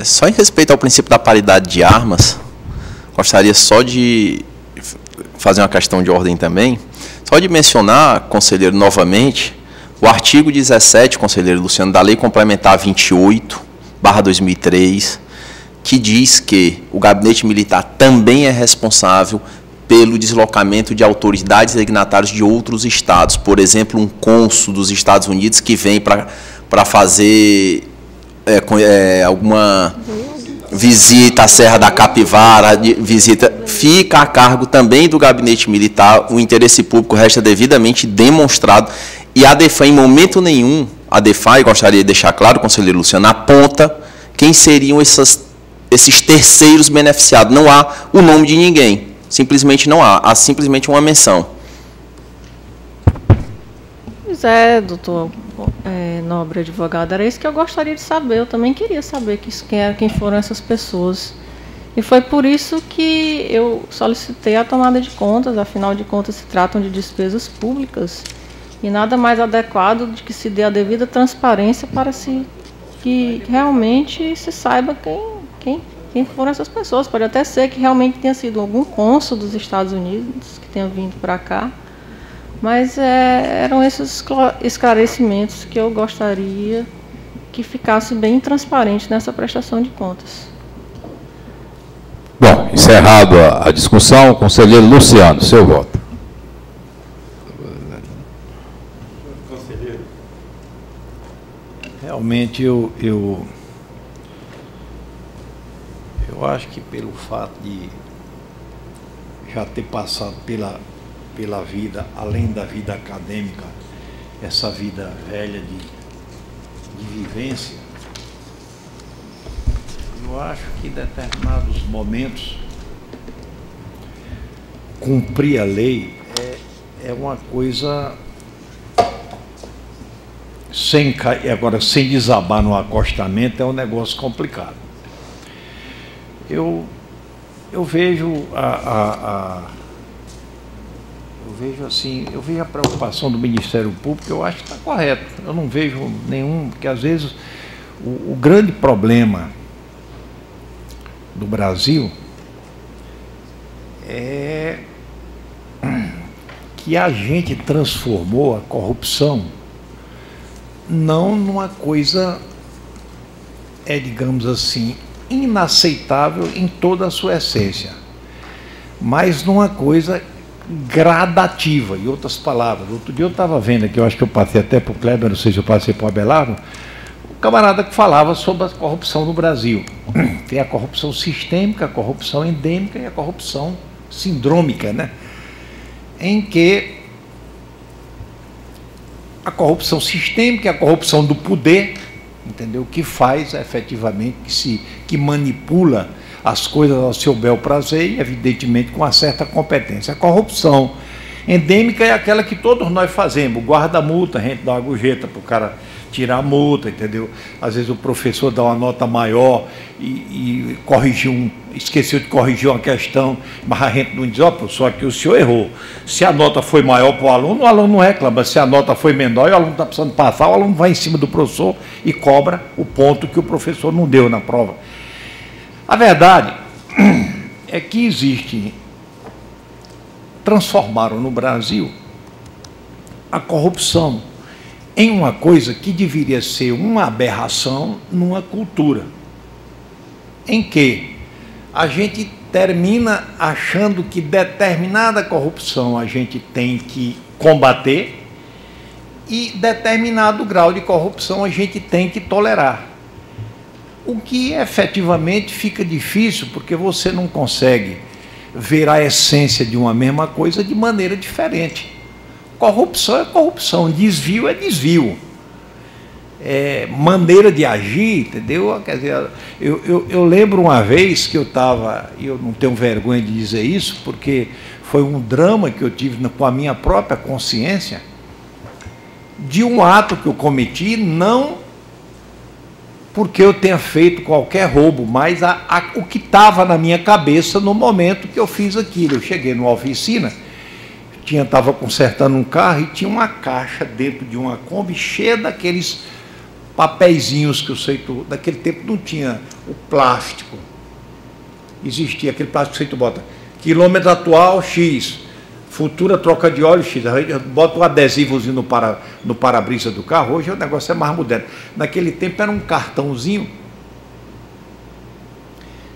Só em respeito ao princípio da paridade de armas, gostaria só de fazer uma questão de ordem também, só de mencionar, conselheiro, novamente, o artigo 17, conselheiro Luciano, da Lei Complementar 28/2003, que diz que o gabinete militar também é responsável pelo deslocamento de autoridades signatárias de outros estados. Por exemplo, um cônsul dos Estados Unidos que vem para fazer alguma visita à Serra da Capivara, fica a cargo também do gabinete militar, o interesse público resta devidamente demonstrado, e a DEFAM, em momento nenhum, a DEFAM, gostaria de deixar claro, conselheiro Luciano, aponta quem seriam esses terceiros beneficiados. Não há o nome de ninguém. Simplesmente não há simplesmente uma menção. Pois é, doutor nobre advogado, era isso que eu gostaria de saber. Eu também queria saber quem foram essas pessoas. E foi por isso que eu solicitei a tomada de contas, afinal de contas se tratam de despesas públicas, e nada mais adequado de que se dê a devida transparência para que realmente se saiba quem foram essas pessoas. Pode até ser que realmente tenha sido algum cônsul dos Estados Unidos que tenha vindo para cá, mas eram esses esclarecimentos que eu gostaria que ficasse bem transparente nessa prestação de contas. Bom, encerrado a discussão, conselheiro Luciano, seu voto. Conselheiro, realmente eu acho que pelo fato de já ter passado pela vida, além da vida acadêmica, essa vida velha de vivência, eu acho que em determinados momentos cumprir a lei é uma coisa sem desabar no acostamento, é um negócio complicado. Eu vejo eu vejo a preocupação do Ministério Público, eu acho que está correto. Eu não vejo nenhum, porque às vezes o grande problema do Brasil é que a gente transformou a corrupção não numa coisa, digamos assim, inaceitável em toda a sua essência, mas numa coisa gradativa. Em outras palavras, outro dia eu estava vendo aqui, eu acho que eu passei até para o Kleber, não sei se eu passei para o Abelardo, o camarada que falava sobre a corrupção no Brasil. Tem a corrupção sistêmica, a corrupção endêmica e a corrupção sindrômica, né? Em que a corrupção sistêmica é a corrupção do poder, entendeu? Que faz efetivamente, que manipula as coisas ao seu bel prazer e, evidentemente, com uma certa competência. A corrupção endêmica é aquela que todos nós fazemos, guarda-multa, a gente dá uma gorjeta para o cara tirar a multa, entendeu? Às vezes o professor dá uma nota maior e esqueceu de corrigir uma questão, mas a gente não diz, professor, aqui o senhor errou. Se a nota foi maior para o aluno não reclama. Se a nota foi menor e o aluno está precisando passar, o aluno vai em cima do professor e cobra o ponto que o professor não deu na prova. A verdade é que transformaram no Brasil a corrupção em uma coisa que deveria ser uma aberração numa cultura, em que a gente termina achando que determinada corrupção a gente tem que combater e determinado grau de corrupção a gente tem que tolerar. O que efetivamente fica difícil, porque você não consegue ver a essência de uma mesma coisa de maneira diferente. Corrupção é corrupção, desvio é desvio. Maneira de agir, entendeu? Quer dizer, eu lembro uma vez que eu estava, e eu não tenho vergonha de dizer isso, porque foi um drama que eu tive com a minha própria consciência, de um ato que eu cometi, não porque eu tenha feito qualquer roubo, mas o que estava na minha cabeça no momento que eu fiz aquilo. Eu cheguei numa oficina, estava consertando um carro e tinha uma caixa dentro de uma Kombi cheia daqueles papeizinhos que eu sei, daquele tempo não tinha o plástico. Existia aquele plástico que você bota quilômetro atual X, futura troca de óleo X, bota um adesivozinho no para-brisa do carro. Hoje o negócio é mais moderno. Naquele tempo era um cartãozinho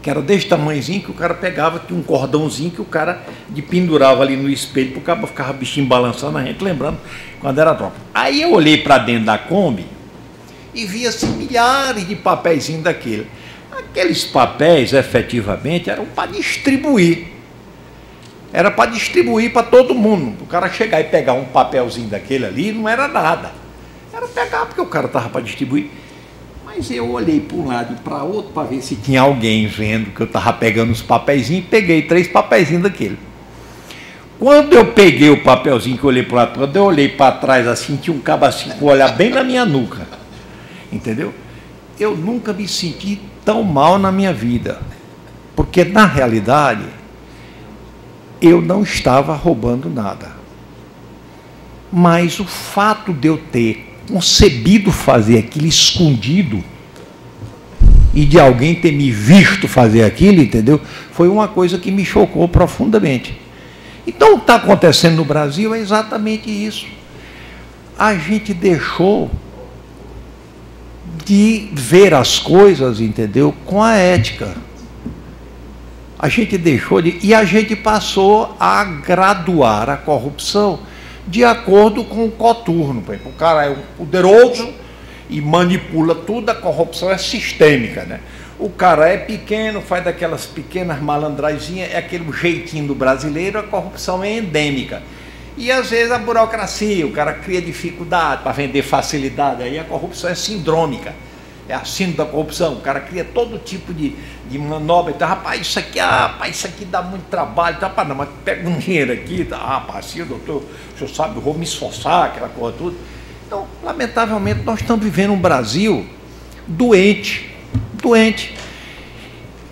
que era desse tamanhozinho, que o cara pegava, tinha um cordãozinho que o cara pendurava ali no espelho, para o cara ficava bichinho balançando, a gente lembrando quando era troca. Aí eu olhei para dentro da Kombi e vi assim milhares de papeizinhos daquele. Aqueles papéis, efetivamente, eram para distribuir. Era para distribuir para todo mundo. O cara chegar e pegar um papelzinho daquele ali não era nada. Era pegar porque o cara estava para distribuir. Mas eu olhei para um lado e para outro para ver se tinha alguém vendo que eu estava pegando os papeizinhos e peguei 3 papeizinhos daquele. Quando eu peguei o papelzinho que eu olhei para o lado, quando eu olhei para trás assim, tinha um cabo assim com o olhar bem na minha nuca. Entendeu? Eu nunca me senti tão mal na minha vida. Porque, na realidade, eu não estava roubando nada. Mas o fato de eu ter concebido fazer aquilo escondido e de alguém ter me visto fazer aquilo, entendeu? Foi uma coisa que me chocou profundamente. Então, o que está acontecendo no Brasil é exatamente isso. A gente deixou de ver as coisas, entendeu? Com a ética. A gente deixou de... E a gente passou a graduar a corrupção de acordo com o coturno. O cara é poderoso e manipula tudo, a corrupção é sistêmica, né? O cara é pequeno, faz daquelas pequenas malandrazinhas, é aquele jeitinho do brasileiro, a corrupção é endêmica. E às vezes a burocracia, o cara cria dificuldade para vender facilidade, aí a corrupção é sindrômica. É a síndrome da corrupção, o cara cria todo tipo de manobra, então, rapaz, isso aqui dá muito trabalho, tá, rapaz, não, mas pega um dinheiro aqui, tá, rapaz, assim, doutor, o senhor sabe, eu vou me esforçar, aquela coisa tudo. Então, lamentavelmente, nós estamos vivendo um Brasil doente.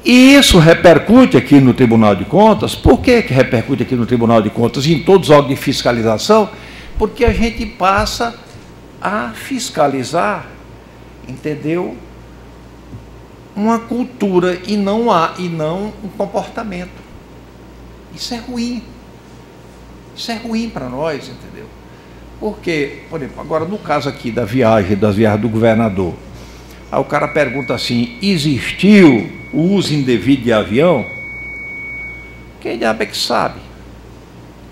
E isso repercute aqui no Tribunal de Contas. Por que repercute aqui no Tribunal de Contas e em todos os órgãos de fiscalização? Porque a gente passa a fiscalizar, entendeu? Uma cultura e não um comportamento. Isso é ruim. Isso é ruim para nós, entendeu? Porque, por exemplo, agora no caso aqui das viagens do governador, aí o cara pergunta assim, existiu o uso indevido de avião? Quem diabo é que sabe?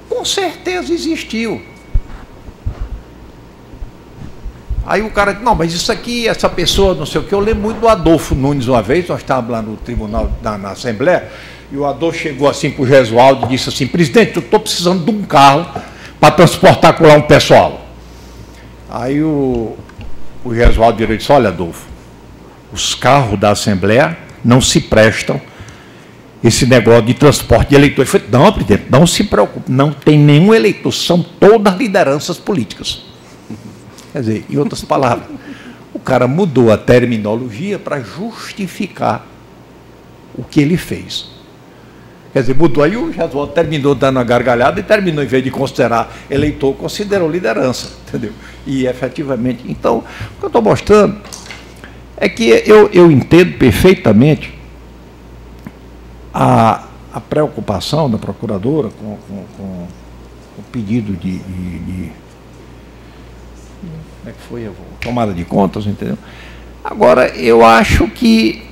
Com certeza existiu. Aí o cara diz, não, mas isso aqui, essa pessoa, não sei o que, eu lembro muito do Adolfo Nunes uma vez, nós estávamos lá no tribunal, na Assembleia, e o Adolfo chegou assim para o Gesualdo e disse assim, presidente, eu estou precisando de um carro para transportar com lá um pessoal. Aí o Gesualdo virou e disse, olha, Adolfo, os carros da Assembleia não se prestam esse negócio de transporte de eleitor. Ele falou, não, presidente, não se preocupe, não tem nenhum eleitor, são todas lideranças políticas. Quer dizer, em outras palavras, o cara mudou a terminologia para justificar o que ele fez. Quer dizer, mudou, aí o Gesualdo terminou dando a gargalhada e terminou, em vez de considerar eleitor, considerou liderança, entendeu? E efetivamente, então, o que eu estou mostrando é que eu entendo perfeitamente a preocupação da procuradora com o pedido de como é que foi a tomada de contas, entendeu? Agora, eu acho que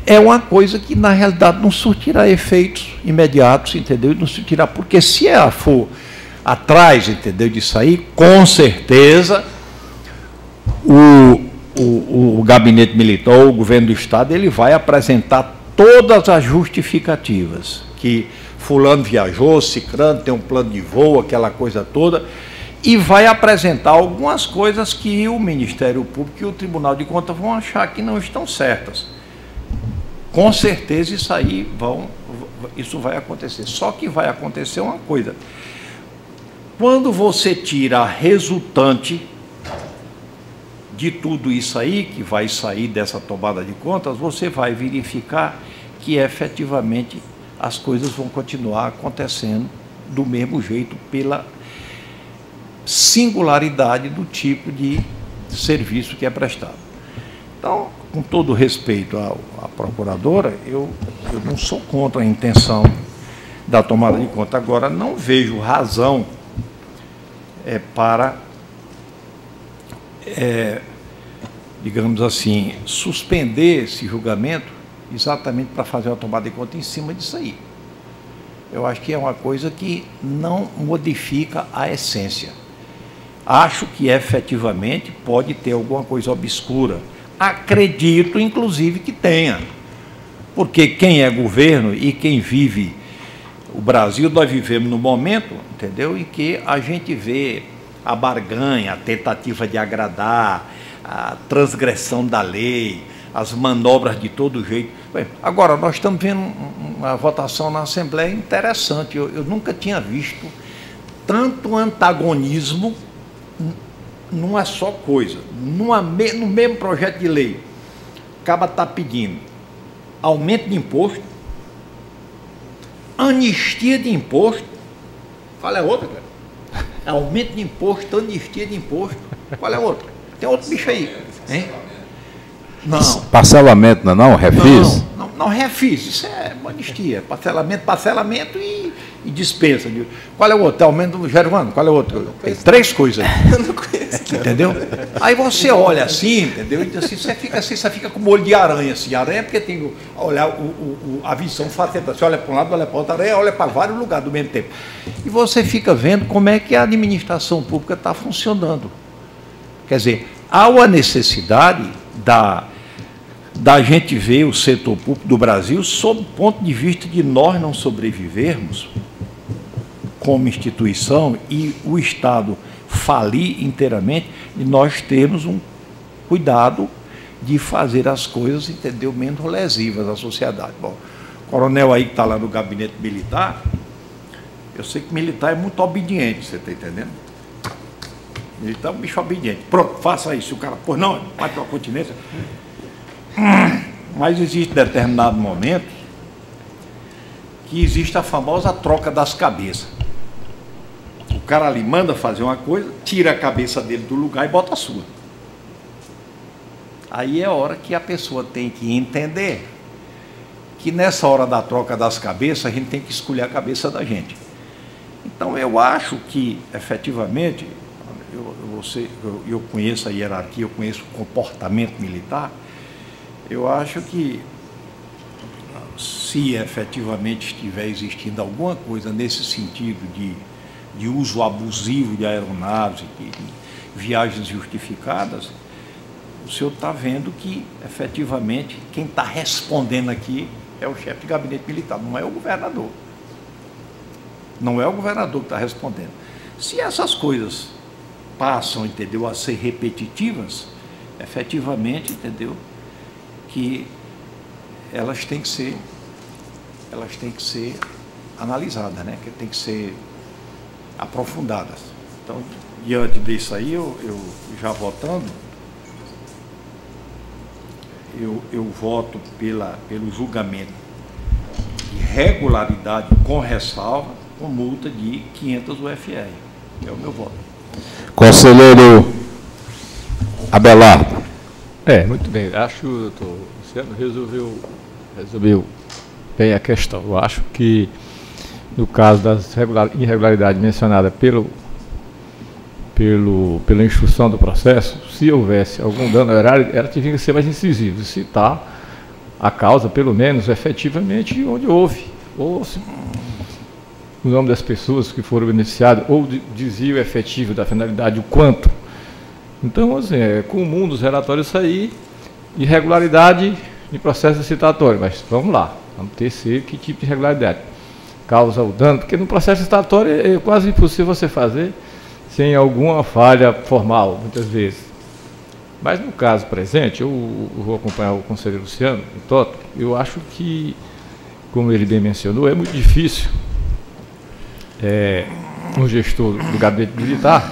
é uma coisa que, na realidade, não surtirá efeitos imediatos, entendeu? E não surtirá, porque se ela for atrás, entendeu, disso aí, com certeza o gabinete militar, o governo do Estado, ele vai apresentar todas as justificativas, que fulano viajou, ciclano tem um plano de voo, aquela coisa toda, e vai apresentar algumas coisas que o Ministério Público e o Tribunal de Contas vão achar que não estão certas. Com certeza isso vai acontecer. Só que vai acontecer uma coisa. Quando você tira a resultante de tudo isso aí, que vai sair dessa tomada de contas, você vai verificar que efetivamente as coisas vão continuar acontecendo do mesmo jeito, pela singularidade do tipo de serviço que é prestado. Então, com todo respeito à procuradora, eu não sou contra a intenção da tomada de conta. Agora, não vejo razão para, digamos assim, suspender esse julgamento exatamente para fazer uma tomada de conta em cima disso aí. Eu acho que é uma coisa que não modifica a essência. Acho que efetivamente pode ter alguma coisa obscura. Acredito, inclusive, que tenha. Porque quem é governo e quem vive o Brasil, nós vivemos no momento, entendeu, em que a gente vê a barganha, a tentativa de agradar, a transgressão da lei, as manobras de todo jeito. Bem, agora, nós estamos vendo uma votação na Assembleia interessante. Eu nunca tinha visto tanto antagonismo numa só coisa. No mesmo projeto de lei, acaba está pedindo aumento de imposto, anistia de imposto. Qual é a outra, cara? Aumento de imposto, anistia de imposto. Qual é a outra? Tem outro bicho aí, hein? Não. Parcelamento, não? Refis? Não, refis. Isso é anistia. Parcelamento e dispensa. Qual é o outro? Aumento do Gervano? Qual é o outro? Tem três coisas. Eu não conheço. Entendeu? Aí você olha assim, entendeu? E assim, você fica com o olho de aranha. Assim. Aranha porque tem que olhar a visão faceta. Você olha para um lado, olha para o outro, aranha olha para vários lugares do mesmo tempo. E você fica vendo como é que a administração pública está funcionando. Quer dizer, há uma necessidade da gente ver o setor público do Brasil sob o ponto de vista de nós não sobrevivermos como instituição e o Estado falir inteiramente, e nós termos um cuidado de fazer as coisas, entendeu, menos lesivas à sociedade. Bom, o coronel aí que está lá no gabinete militar, eu sei que militar é muito obediente, você está entendendo? Militar é um bicho obediente. Pronto, faça isso. O cara, pô, não, vai para a continência. Mas existe determinado momento que existe a famosa troca das cabeças. O cara ali manda fazer uma coisa, tira a cabeça dele do lugar e bota a sua. Aí é a hora que a pessoa tem que entender que nessa hora da troca das cabeças a gente tem que escolher a cabeça da gente. Então eu acho que efetivamente eu conheço a hierarquia, eu conheço o comportamento militar. Eu acho que, se efetivamente estiver existindo alguma coisa nesse sentido de uso abusivo de aeronaves, de viagens justificadas, o senhor está vendo que, efetivamente, quem está respondendo aqui é o chefe de gabinete militar, não é o governador. Não é o governador que está respondendo. Se essas coisas passam, entendeu, a ser repetitivas, efetivamente, entendeu, que elas têm que ser analisadas, né? Que tem que ser aprofundadas. Então, diante disso aí, eu já votando, eu voto pelo julgamento de regularidade com ressalva, com multa de 500 UFR. É o meu voto. Conselheiro Abelardo. Muito bem. Acho que o doutor Luciano resolveu bem a questão. Eu acho que, no caso das irregularidades mencionadas pela instrução do processo, se houvesse algum dano ao erário, ela tinha que ser mais incisiva, citar a causa, pelo menos, efetivamente, onde houve, ou se, o nome das pessoas que foram beneficiadas, ou desvio efetivo da finalidade, o quanto. Então, assim, é comum dos relatórios sair irregularidade em processo licitatório, mas vamos lá, vamos tecer que tipo de irregularidade causa o dano, porque no processo licitatório é quase impossível você fazer sem alguma falha formal, muitas vezes. Mas no caso presente, eu vou acompanhar o conselheiro Luciano, o Toto, eu acho que, como ele bem mencionou, é muito difícil um gestor do gabinete militar,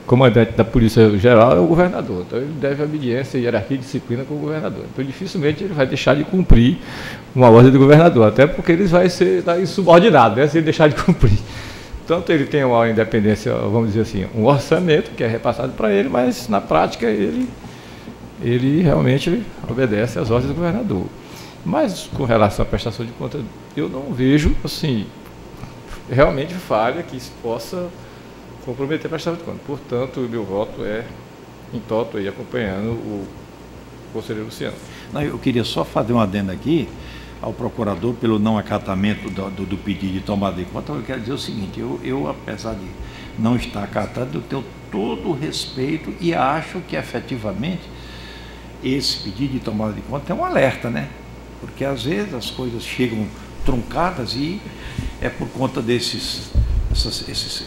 comandante da Polícia Geral é o governador, então ele deve obediência, hierarquia e disciplina com o governador. Então dificilmente ele vai deixar de cumprir uma ordem do governador, até porque ele vai ser insubordinado, né, se ele deixar de cumprir. Tanto ele tem uma independência, vamos dizer assim, um orçamento que é repassado para ele, mas na prática ele realmente obedece às ordens do governador. Mas com relação à prestação de contas, eu não vejo assim realmente falha que isso possa comprometer a prestação de contas. Portanto, o meu voto é em toto aí, acompanhando o conselheiro Luciano. Não, eu queria só fazer um adendo aqui ao procurador pelo não acatamento do pedido de tomada de conta. Eu quero dizer o seguinte, eu apesar de não estar acatando, eu tenho todo o respeito e acho que efetivamente esse pedido de tomada de conta é um alerta, né? Porque às vezes as coisas chegam truncadas e é por conta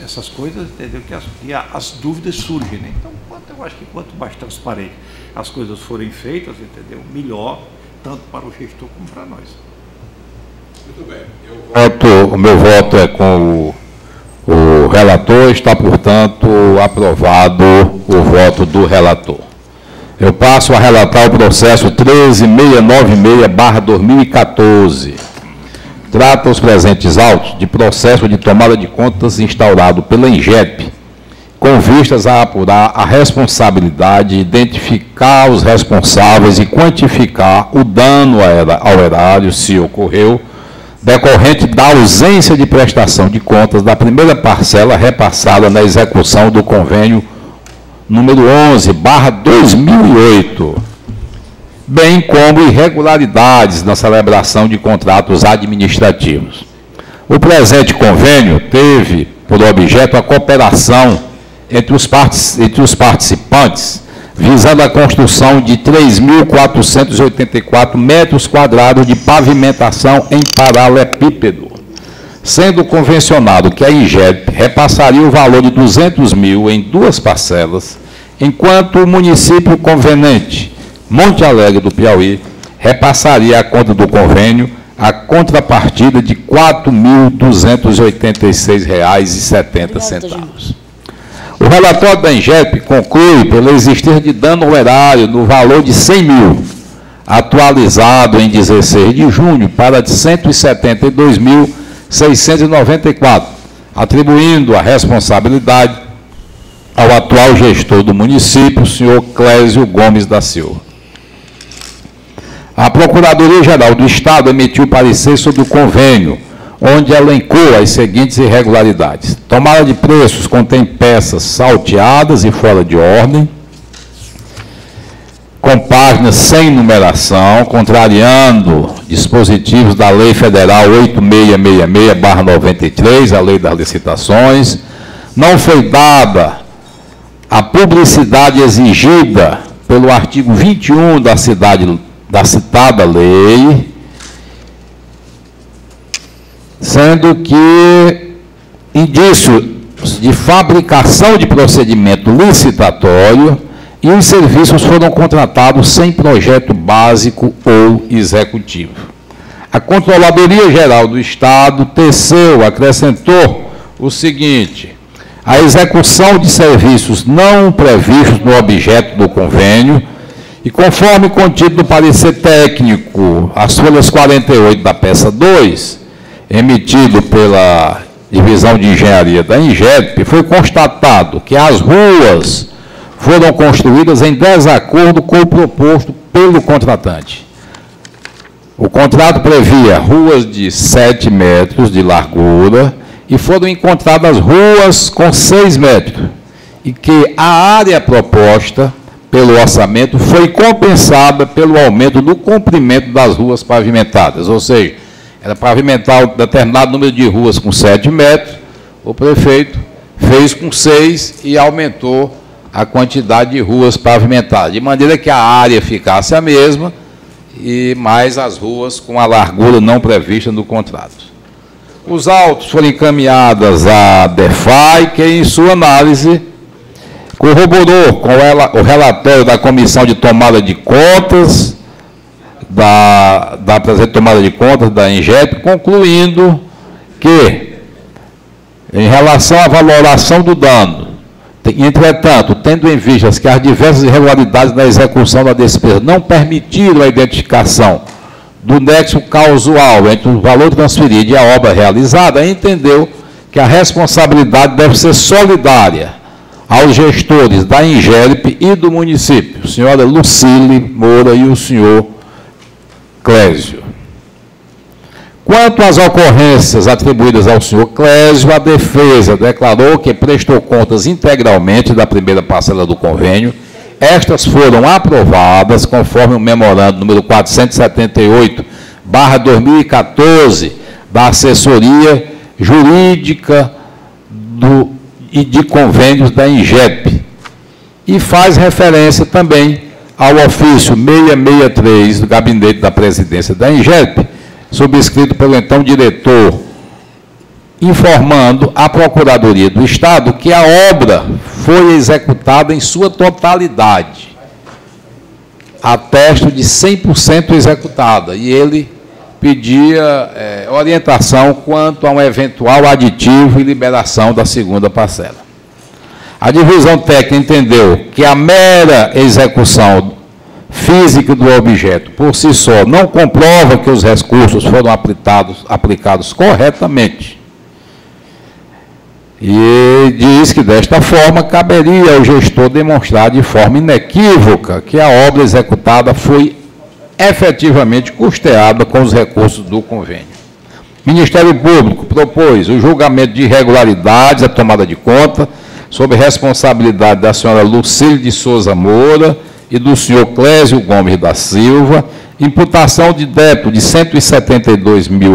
essas coisas, entendeu? Que as dúvidas surgem, né? Então, eu acho que quanto mais transparente as coisas forem feitas, entendeu? Melhor, tanto para o gestor como para nós. Muito bem. O meu voto é com o relator, está, portanto, aprovado o voto do relator. Eu passo a relatar o processo 13696/2014. Trata os presentes autos de processo de tomada de contas instaurado pela INGEP, com vistas a apurar a responsabilidade, identificar os responsáveis e quantificar o dano ao erário, se ocorreu, decorrente da ausência de prestação de contas da primeira parcela repassada na execução do convênio número 11/2008, bem como irregularidades na celebração de contratos administrativos. O presente convênio teve por objeto a cooperação entre os participantes, visando a construção de 3.484 metros quadrados de pavimentação em paralelepípedo, sendo convencionado que a INGEP repassaria o valor de 200 mil em duas parcelas, enquanto o município convenante, Monte Alegre do Piauí, repassaria a conta do convênio a contrapartida de R$ 4.286,70. O relatório da INGEP conclui pela existência de dano ao erário no valor de 100 mil, atualizado em 16 de junho para 172.694, atribuindo a responsabilidade ao atual gestor do município, o senhor Clésio Gomes da Silva. A Procuradoria-Geral do Estado emitiu parecer sobre o convênio, onde elencou as seguintes irregularidades. Tomada de preços contém peças salteadas e fora de ordem, com páginas sem numeração, contrariando dispositivos da Lei Federal 8666/93, a Lei das Licitações. Não foi dada a publicidade exigida pelo artigo 21 da citada lei, sendo que indícios de fabricação de procedimento licitatório e os serviços foram contratados sem projeto básico ou executivo. A Controladoria Geral do Estado acrescentou o seguinte: a execução de serviços não previstos no objeto do convênio e conforme contido no parecer técnico, as folhas 48 da peça 2, emitido pela Divisão de Engenharia da INGEP, foi constatado que as ruas foram construídas em desacordo com o proposto pelo contratante. O contrato previa ruas de 7 metros de largura e foram encontradas ruas com 6 metros, e que a área proposta pelo orçamento foi compensada pelo aumento do comprimento das ruas pavimentadas, ou seja, era pavimentar um determinado número de ruas com 7 metros, o prefeito fez com 6 e aumentou a quantidade de ruas pavimentadas, de maneira que a área ficasse a mesma, e mais as ruas com a largura não prevista no contrato. Os autos foram encaminhados à DEFAI, que, em sua análise, corroborou com o relatório da Comissão de Tomada de Contas, da presente tomada de contas da INGEP, concluindo que, em relação à valoração do dano, entretanto, tendo em vista que as diversas irregularidades na execução da despesa não permitiram a identificação do nexo causal entre o valor transferido e a obra realizada, entendeu que a responsabilidade deve ser solidária aos gestores da INGEP e do município, a senhora Lucile Moura e o senhor Clésio. Quanto às ocorrências atribuídas ao senhor Clésio, a defesa declarou que prestou contas integralmente da primeira parcela do convênio. Estas foram aprovadas conforme o memorando número 478/2014 da Assessoria Jurídica e de Convênios da INGEP. E faz referência também ao ofício 663 do Gabinete da Presidência da INGEP, subscrito pelo então diretor, informando à Procuradoria do Estado que a obra foi executada em sua totalidade, atesto de 100% executada, e ele pedia orientação quanto a um eventual aditivo e liberação da segunda parcela. A divisão técnica entendeu que a mera execução física do objeto, por si só, não comprova que os recursos foram aplicados corretamente. E diz que, desta forma, caberia ao gestor demonstrar de forma inequívoca que a obra executada foi efetivamente custeada com os recursos do convênio. O Ministério Público propôs o julgamento de irregularidades, a tomada de conta, sob responsabilidade da senhora Lucile de Souza Moura e do senhor Clésio Gomes da Silva, imputação de débito de R$ 172 mil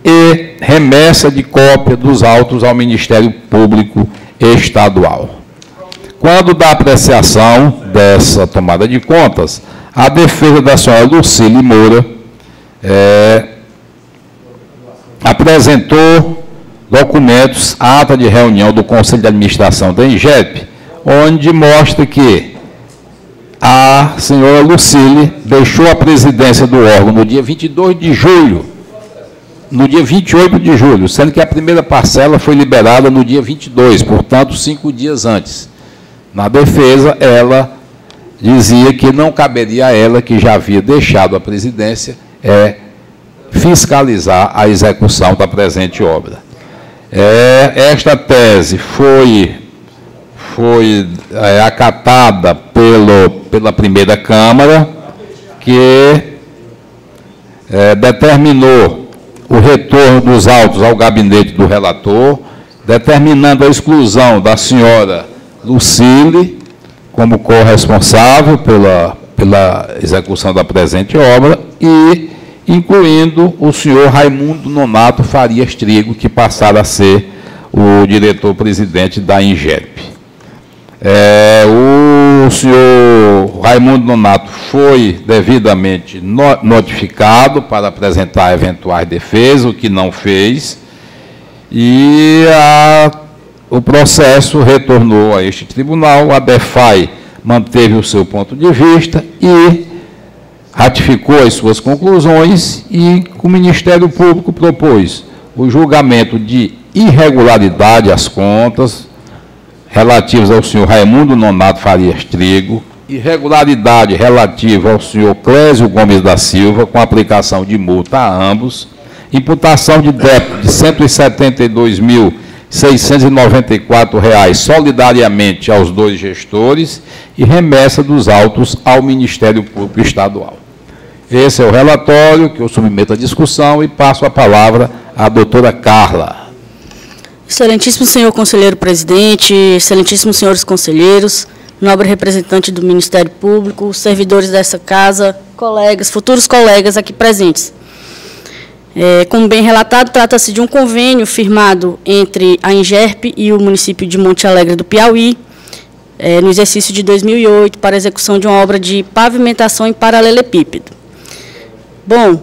e remessa de cópia dos autos ao Ministério Público Estadual. Quando da apreciação dessa tomada de contas, a defesa da senhora Lucile Moura apresentou documentos, ata de reunião do Conselho de Administração da INGEP, onde mostra que a senhora Lucile deixou a presidência do órgão no dia 22 de julho, no dia 28 de julho, sendo que a primeira parcela foi liberada no dia 22, portanto, 5 dias antes. Na defesa, ela dizia que não caberia a ela, que já havia deixado a presidência, fiscalizar a execução da presente obra. Esta tese foi acatada pela primeira Câmara, que determinou o retorno dos autos ao gabinete do relator, determinando a exclusão da senhora Lucile como corresponsável pela execução da presente obra e incluindo o senhor Raimundo Nonato Farias Trigo, que passara a ser o diretor-presidente da INGEP. O senhor Raimundo Nonato foi devidamente notificado para apresentar eventuais defesas, o que não fez, e o processo retornou a este tribunal. A DEFAI manteve o seu ponto de vista e ratificou as suas conclusões, e o Ministério Público propôs o julgamento de irregularidade às contas relativas ao senhor Raimundo Nonato Farias Trigo, irregularidade relativa ao senhor Clésio Gomes da Silva, com aplicação de multa a ambos, imputação de débito de R$ 172.694 solidariamente aos dois gestores e remessa dos autos ao Ministério Público Estadual. Esse é o relatório que eu submeto à discussão e passo a palavra à doutora Carla. Excelentíssimo senhor conselheiro presidente, excelentíssimos senhores conselheiros, nobre representante do Ministério Público, servidores dessa casa, colegas, futuros colegas aqui presentes. Como bem relatado, trata-se de um convênio firmado entre a INGEP e o município de Monte Alegre do Piauí, no exercício de 2008 para execução de uma obra de pavimentação em paralelepípedo. Bom,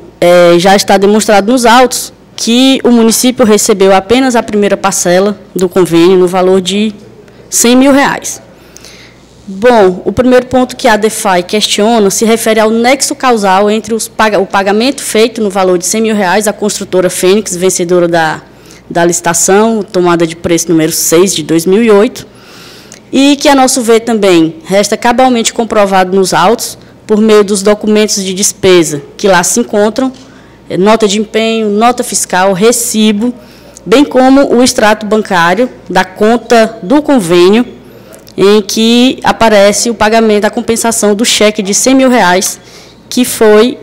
já está demonstrado nos autos que o município recebeu apenas a primeira parcela do convênio no valor de R$100 mil. Bom, o primeiro ponto que a DEFAI questiona se refere ao nexo causal entre o pagamento feito no valor de R$100 mil à construtora Fênix, vencedora da licitação, tomada de preço número 6 de 2008, e que, a nosso ver, também resta cabalmente comprovado nos autos, por meio dos documentos de despesa que lá se encontram, nota de empenho, nota fiscal, recibo, bem como o extrato bancário da conta do convênio, em que aparece o pagamento da compensação do cheque de R$100 mil que foi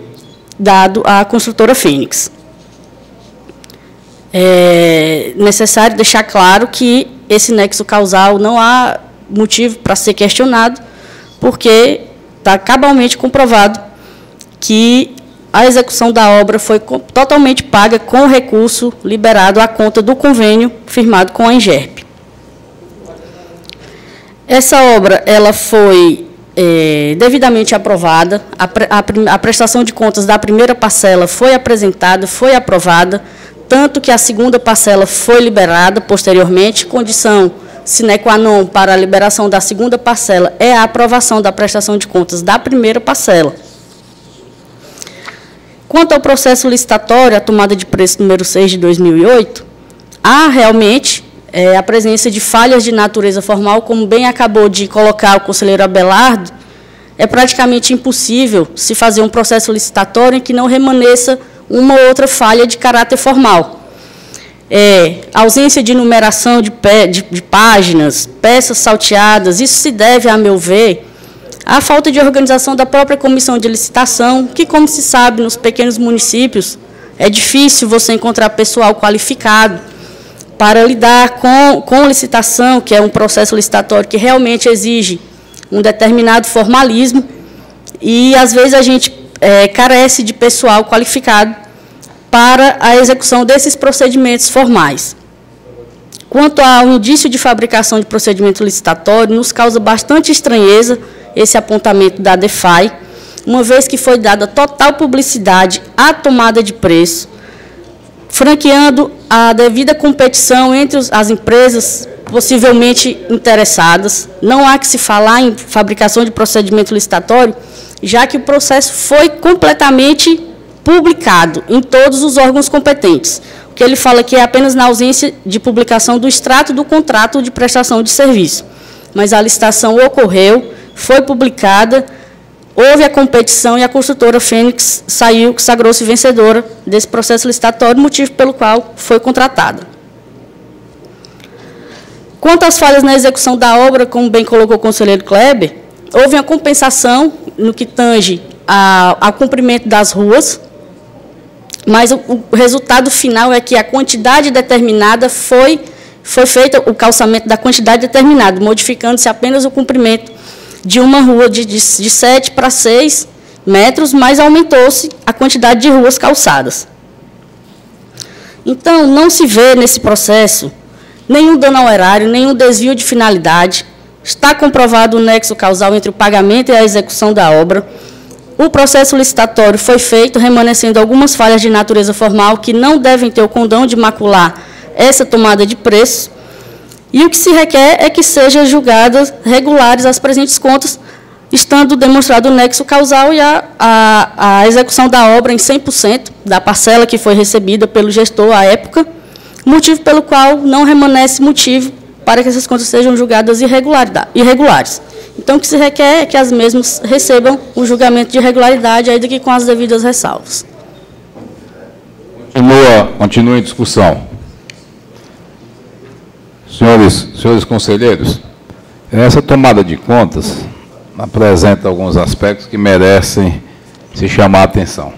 dado à construtora Fênix. É necessário deixar claro que esse nexo causal não há motivo para ser questionado, porque está cabalmente comprovado que a execução da obra foi totalmente paga com o recurso liberado à conta do convênio firmado com a Engerp. Essa obra ela foi devidamente aprovada, a prestação de contas da primeira parcela foi apresentada, foi aprovada, tanto que a segunda parcela foi liberada posteriormente. Condição sine qua non para a liberação da segunda parcela é a aprovação da prestação de contas da primeira parcela. Quanto ao processo licitatório, a tomada de preço número 6 de 2008, há realmente a presença de falhas de natureza formal, como bem acabou de colocar o conselheiro Abelardo. É praticamente impossível se fazer um processo licitatório em que não remaneça uma ou outra falha de caráter formal. Ausência de numeração de páginas, peças salteadas, isso se deve, a meu ver, à falta de organização da própria comissão de licitação, que, como se sabe, nos pequenos municípios, é difícil você encontrar pessoal qualificado para lidar com licitação, que é um processo licitatório que realmente exige um determinado formalismo, e, às vezes, a gente carece de pessoal qualificado para a execução desses procedimentos formais. Quanto ao indício de fabricação de procedimento licitatório, nos causa bastante estranheza esse apontamento da DEFAI, uma vez que foi dada total publicidade à tomada de preço, franqueando a devida competição entre as empresas possivelmente interessadas. Não há que se falar em fabricação de procedimento licitatório, já que o processo foi completamente publicado em todos os órgãos competentes. O que ele fala aqui é apenas na ausência de publicação do extrato do contrato de prestação de serviço. Mas a licitação ocorreu, foi publicada, houve a competição e a construtora Fênix sagrou-se vencedora desse processo licitatório, motivo pelo qual foi contratada. Quanto às falhas na execução da obra, como bem colocou o conselheiro Kleber, houve uma compensação no que tange ao cumprimento das ruas, mas o resultado final é que a quantidade determinada foi feito o calçamento da quantidade determinada, modificando-se apenas o comprimento de uma rua de 7 para 6 metros, mas aumentou-se a quantidade de ruas calçadas. Então, não se vê nesse processo nenhum dano ao erário, nenhum desvio de finalidade. Está comprovado o nexo causal entre o pagamento e a execução da obra. O processo licitatório foi feito, remanescendo algumas falhas de natureza formal que não devem ter o condão de macular essa tomada de preço. E o que se requer é que sejam julgadas regulares as presentes contas, estando demonstrado o nexo causal e a execução da obra em 100% da parcela que foi recebida pelo gestor à época, motivo pelo qual não remanesce motivo para que essas contas sejam julgadas irregulares. Então, o que se requer é que as mesmas recebam o julgamento de irregularidade, ainda que com as devidas ressalvas. Continua em discussão. Senhores conselheiros, essa tomada de contas apresenta alguns aspectos que merecem se chamar a atenção.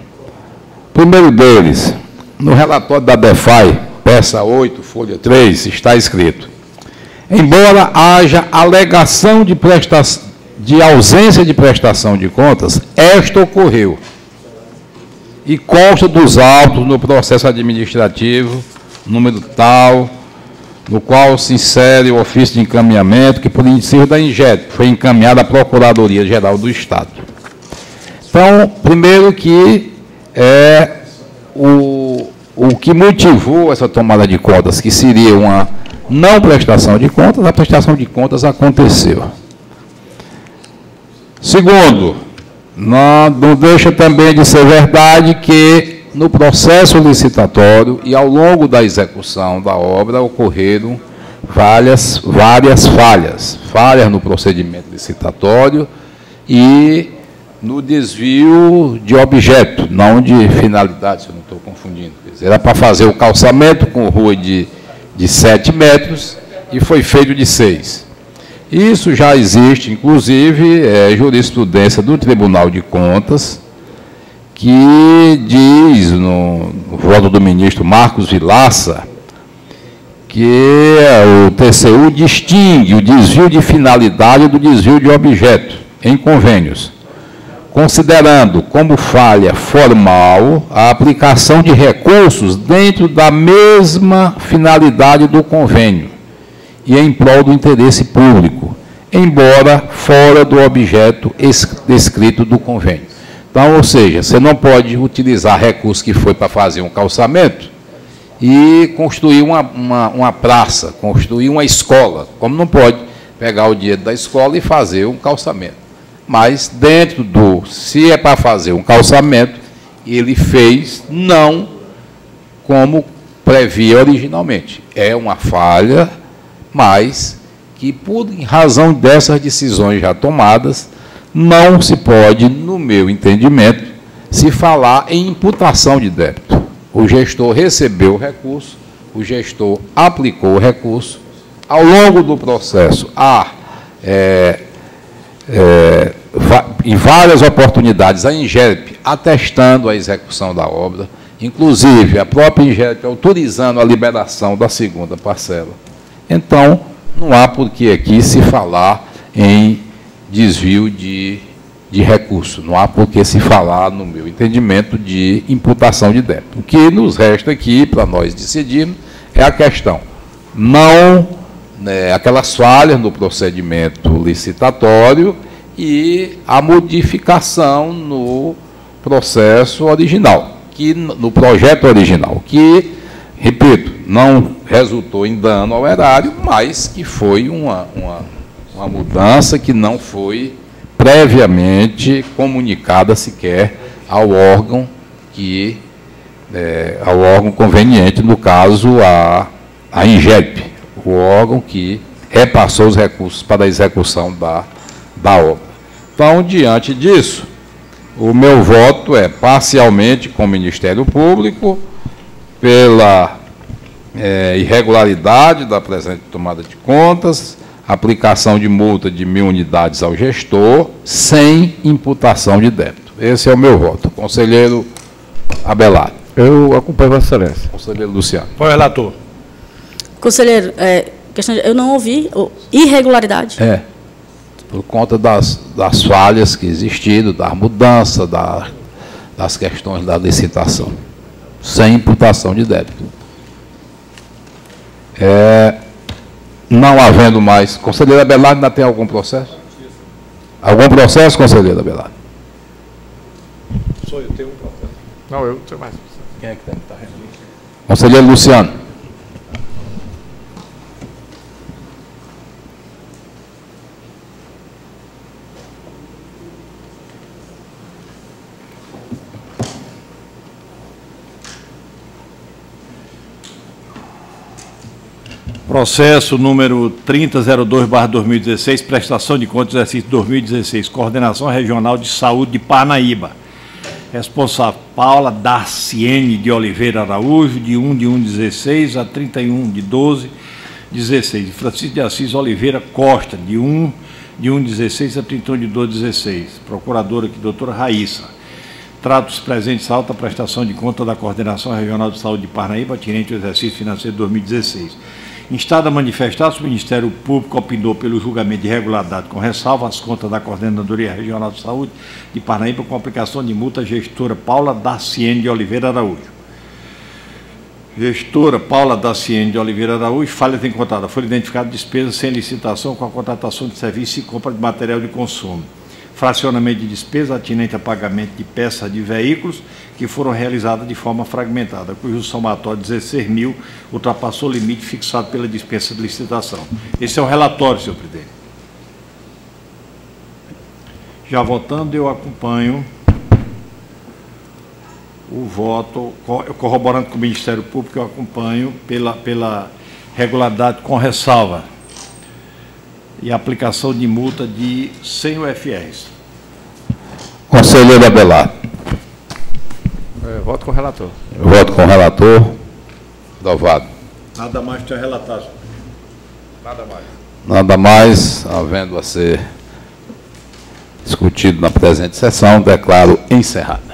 O primeiro deles, no relatório da DEFAI, peça 8, folha 3, está escrito: embora haja alegação de ausência de prestação de contas, esta ocorreu e consta dos autos no processo administrativo, número tal, no qual se insere o ofício de encaminhamento que, por iniciativa da INGEP, foi encaminhado à Procuradoria-Geral do Estado. Então, primeiro que o que motivou essa tomada de contas, que seria uma não prestação de contas, a prestação de contas aconteceu. Segundo, não deixa também de ser verdade que no processo licitatório e ao longo da execução da obra ocorreram várias falhas. Falhas no procedimento licitatório e no desvio de objeto, não de finalidade, se eu não estou confundindo. Era para fazer o calçamento com rua de 7 metros e foi feito de 6. Isso já existe, inclusive, jurisprudência do Tribunal de Contas, que diz, no voto do ministro Marcos Vilaça, que o TCU distingue o desvio de finalidade do desvio de objeto em convênios, considerando como falha formal a aplicação de recursos dentro da mesma finalidade do convênio e em prol do interesse público, embora fora do objeto descrito do convênio. Então, ou seja, você não pode utilizar recurso que foi para fazer um calçamento e construir uma praça, construir uma escola, como não pode pegar o dinheiro da escola e fazer um calçamento. Mas dentro se é para fazer um calçamento, ele fez não como previa originalmente. É uma falha, mas que por razão dessas decisões já tomadas, não se pode, no meu entendimento, se falar em imputação de débito. O gestor recebeu o recurso, o gestor aplicou o recurso, ao longo do processo em várias oportunidades, a INGEP atestando a execução da obra, inclusive a própria INGEP autorizando a liberação da segunda parcela. Então, não há por que aqui se falar em desvio de recurso, não há por que se falar, no meu entendimento, de imputação de débito. O que nos resta aqui, para nós decidirmos, é a questão, aquelas falhas no procedimento licitatório e a modificação no processo original, no projeto original, que, repito, não resultou em dano ao erário, mas que foi uma mudança que não foi previamente comunicada sequer ao órgão conveniente, no caso a INGEP, o órgão que repassou os recursos para a execução da obra. Então, diante disso, o meu voto é parcialmente com o Ministério Público, pela irregularidade da presente tomada de contas, aplicação de multa de 1.000 unidades ao gestor, sem imputação de débito. Esse é o meu voto. Conselheiro Abelardo. Eu acompanho Vossa Excelência. Conselheiro Luciano. Foi o relator. Conselheiro, eu não ouvi irregularidade. Por conta das falhas que existiram, da mudança, das questões da licitação, sem imputação de débito. Não havendo mais. Conselheiro Abelardo, ainda tem algum processo? Algum processo, conselheiro Abelardo? Sou eu, tenho um processo. Não, eu tenho mais. Quem é que tem que estar reunido? Conselheiro Luciano. Processo número 3002/2016, prestação de contas do exercício 2016, Coordenação Regional de Saúde de Parnaíba. Responsável, Paula Darciene de Oliveira Araújo, de 1/1/16 a 31/12/16. Francisco de Assis Oliveira Costa, de 1/1/16 a 31/12/16. Procuradora aqui, doutora Raíssa. Tratos presentes alta prestação de conta da Coordenação Regional de Saúde de Parnaíba, atinente ao exercício financeiro de 2016. Instado a manifestar-se, o Ministério Público opinou pelo julgamento de irregularidade com ressalva às contas da Coordenadoria Regional de Saúde de Parnaíba com aplicação de multa à gestora Paula Darciene de Oliveira Araújo. Gestora Paula Daciene de Oliveira Araújo, falhas encontradas. Foram identificadas despesas sem licitação com a contratação de serviço e compra de material de consumo. Fracionamento de despesas atinente a pagamento de peças de veículos que foram realizadas de forma fragmentada, cujo somatório de 16 mil ultrapassou o limite fixado pela dispensa de licitação. Esse é o relatório, senhor presidente. Já votando, eu acompanho o voto, corroborando com o Ministério Público, eu acompanho pela regularidade com ressalva e aplicação de multa de 100 UFRs. Conselheiro Abelardo. Voto com o relator. Eu voto com o relator. Dovado. Nada mais que relatar. Nada mais. Nada mais, havendo a ser discutido na presente sessão, declaro encerrada.